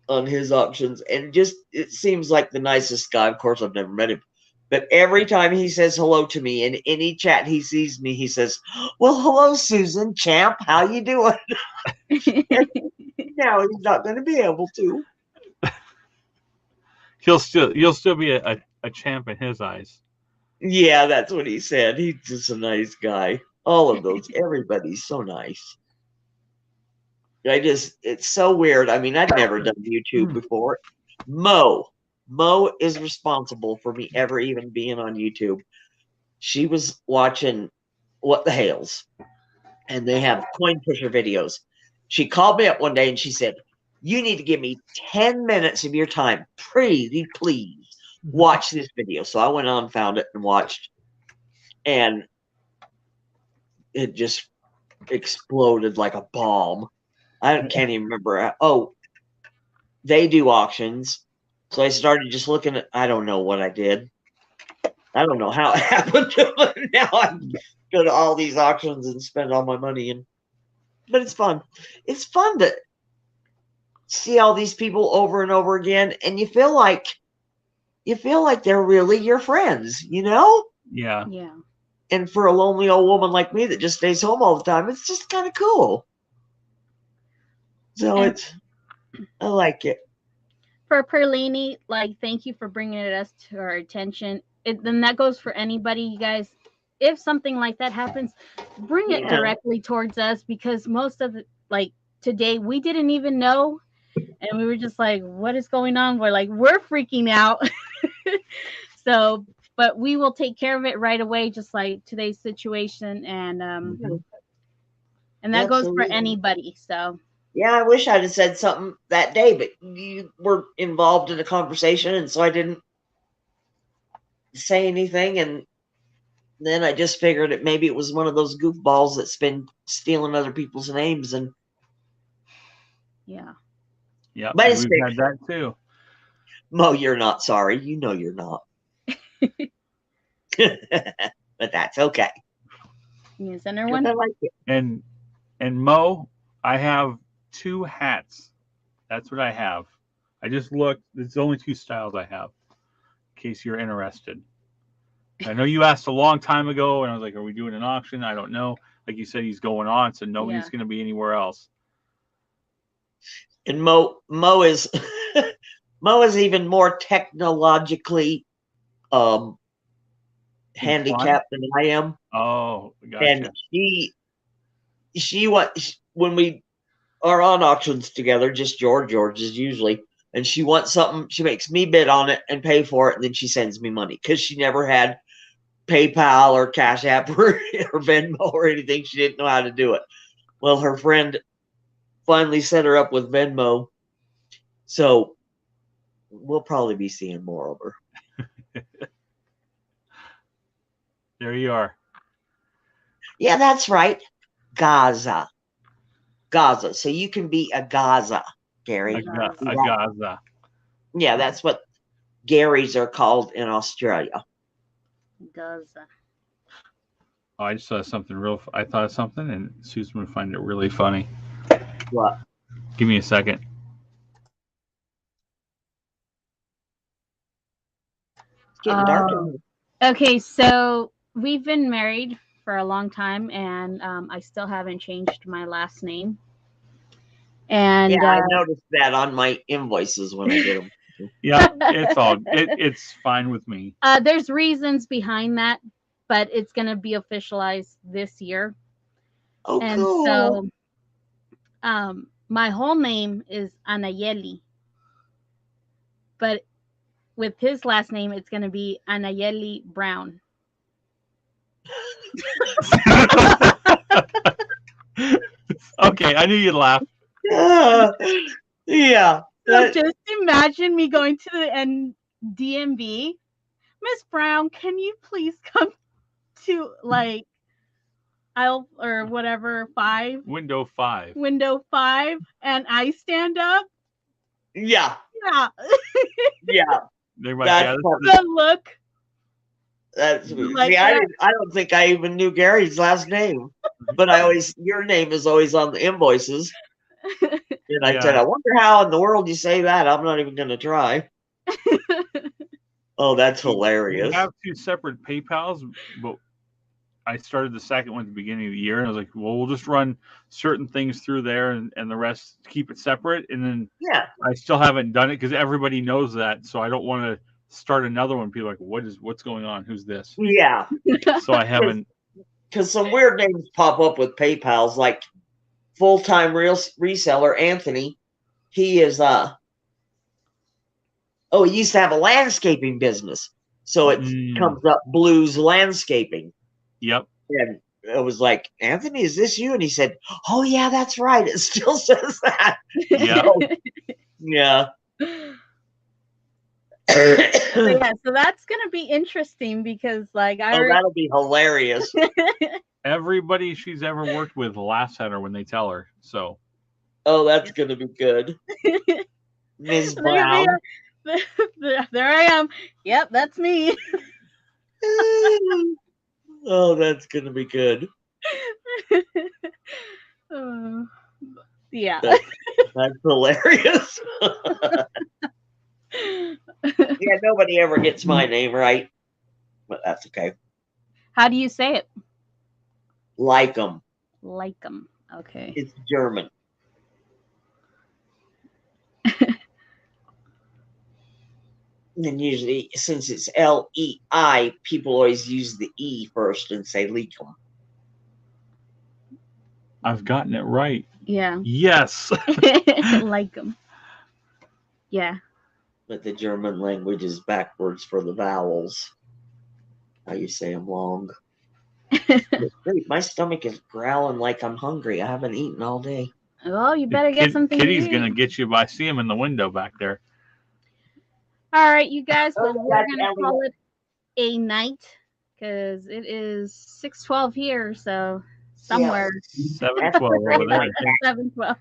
on his auctions, and it seems like the nicest guy. Of course, I've never met him. But every time he says hello to me in any chat he sees me, he says, "Well, hello, Susan, champ. How you doing?" Now he's not going to be able to. You'll still be a champ in his eyes. Yeah, that's what he said. He's just a nice guy. All of those, everybody's so nice. It's so weird. I mean, I'd never done YouTube before. Mo is responsible for me ever even being on YouTube. She was watching What the Hales, and they have coin pusher videos. She called me up one day and she said, "You need to give me 10 minutes of your time. Please watch this video." So I went on, found it, and watched. And it just exploded like a bomb. I can't even remember. Oh, they do auctions. So I started just looking at, I don't know what I did. I don't know how it happened. Now I go to all these auctions and spend all my money. But it's fun. It's fun to see all these people over and over again. And you feel like they're really your friends, Yeah. Yeah. And for a lonely old woman like me that just stays home all the time, it's just kind of cool. So And I like it. for Perlini, like, thank you for bringing it us to our attention. Then that goes for anybody, you guys. If something like that happens, bring it Yeah. directly towards us, because most of the, like, today we didn't even know, and we were just like, what is going on? We're freaking out. So, but we will take care of it right away, just like today's situation, and that goes for Absolutely. anybody. So Yeah, I wish I'd have said something that day, but you were involved in a conversation, and so I didn't say anything. And then I just figured that maybe it was one of those goofballs that's been stealing other people's names. And yeah. Yeah, but it's we've fixed. had that too. Mo, you're not sorry. You know you're not. But that's okay. You send her 'Cause one. I like it. And Mo, I have 2 hats. That's what I have. I just looked. There's only 2 styles I have. In case you're interested. I know you asked a long time ago, and I was like, "Are we doing an auction?" I don't know. Like you said, he's going on, so nobody's Yeah. going to be anywhere else. And Mo is Mo is even more technologically handicapped than I am. Oh, gotcha. And when we are on auctions together, just George's usually, and she wants something, she makes me bid on it and pay for it, and then she sends me money because she never had PayPal or Cash App or Venmo or anything. She didn't know how to do it. Well, her friend finally set her up with Venmo, so we'll probably be seeing more of her. There you are. Yeah, that's right. Gaza. So you can be a Gaza, Gary. A Gaza. Yeah, that's what Garys are called in Australia. Gaza. Oh, I just saw something I thought of something, and Susan would find it really funny. What? Give me a second. It's getting dark. Okay, so we've been married for a long time, and I still haven't changed my last name. And yeah, I noticed that on my invoices when I did them. Yeah, it's fine with me. There's reasons behind that, but it's gonna be officialized this year. Oh, And cool. so, my whole name is Anayeli, but with his last name, it's gonna be Anayeli Brown. Okay, I knew you'd laugh. Yeah. So just imagine me going to the DMV. Miss Brown, can you please come to like aisle or whatever 5? Window 5. Window 5, and I stand up. Yeah. Yeah. Yeah. That's the look. That's like, see, I don't think I even knew Gary's last name, but your name is always on the invoices. And I said, I wonder how in the world you say that. I'm not even going to try. Oh, that's hilarious. We have 2 separate PayPals, but I started the second one at the beginning of the year, and I was like, well, we'll just run certain things through there and the rest keep it separate. And then I still haven't done it because everybody knows that. So I don't want to start another one. People are like, what's going on? Who's this? Yeah. So I haven't. Because some weird names pop up with PayPals, like full-time reseller Anthony. He is he used to have a landscaping business. So it comes up Blues Landscaping. Yep. And it was like, Anthony, is this you? And he said, oh, yeah, that's right. It still says that. Yeah. Yeah. So that's going to be interesting because, like, that'll be hilarious. Everybody she's ever worked with laughs at her when they tell her. So. Oh, that's going to be good. Ms. Brown. There I am. Yep, that's me. Oh, that's going to be good. Yeah. That's hilarious. Yeah, nobody ever gets my name right, but that's okay. How do you say it? Like 'em. Like 'em. Okay. It's German. And usually, since it's L-E-I, people always use the E first and say Leakum. I've gotten it right. Yeah. Yes. Like them. Yeah. But the German language is backwards for the vowels. How you say them long. Great, my stomach is growling like I'm hungry. I haven't eaten all day. Well, you better get something to Kitty's eat. gonna get you. I see him in the window back there. All right, you guys. Well, Oh, we're that's gonna Ellie. call it a night because it is 6:12 here, so somewhere 7:12 over there. I think. 7:12.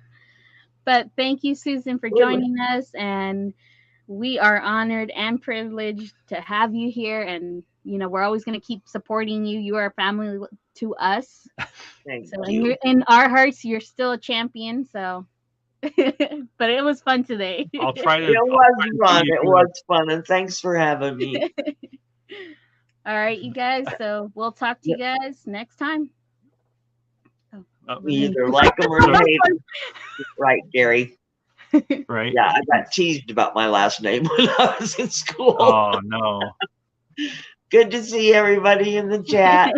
But thank you, Susan, for Really? joining us, and we are honored and privileged to have you here. And we're always going to keep supporting you. You are family to us. Thank So you. in our hearts, you're still a champion. So, but it was fun today. I'll try to. It was fun. see It you. was fun, and thanks for having me. All right, you guys. So we'll talk to you guys next time. We either like them or hate them. Right, Gary. Right. Yeah, I got teased about my last name when I was in school. Oh no. Good to see everybody in the chat.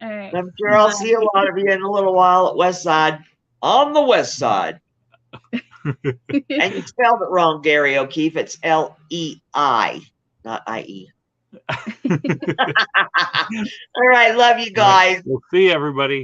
All right. I'm sure I'll see a lot of you in a little while at West Side. On the West Side. And you spelled it wrong, Gary O'Keefe. It's L-E-I, not I-E. All right, love you guys. We'll see everybody.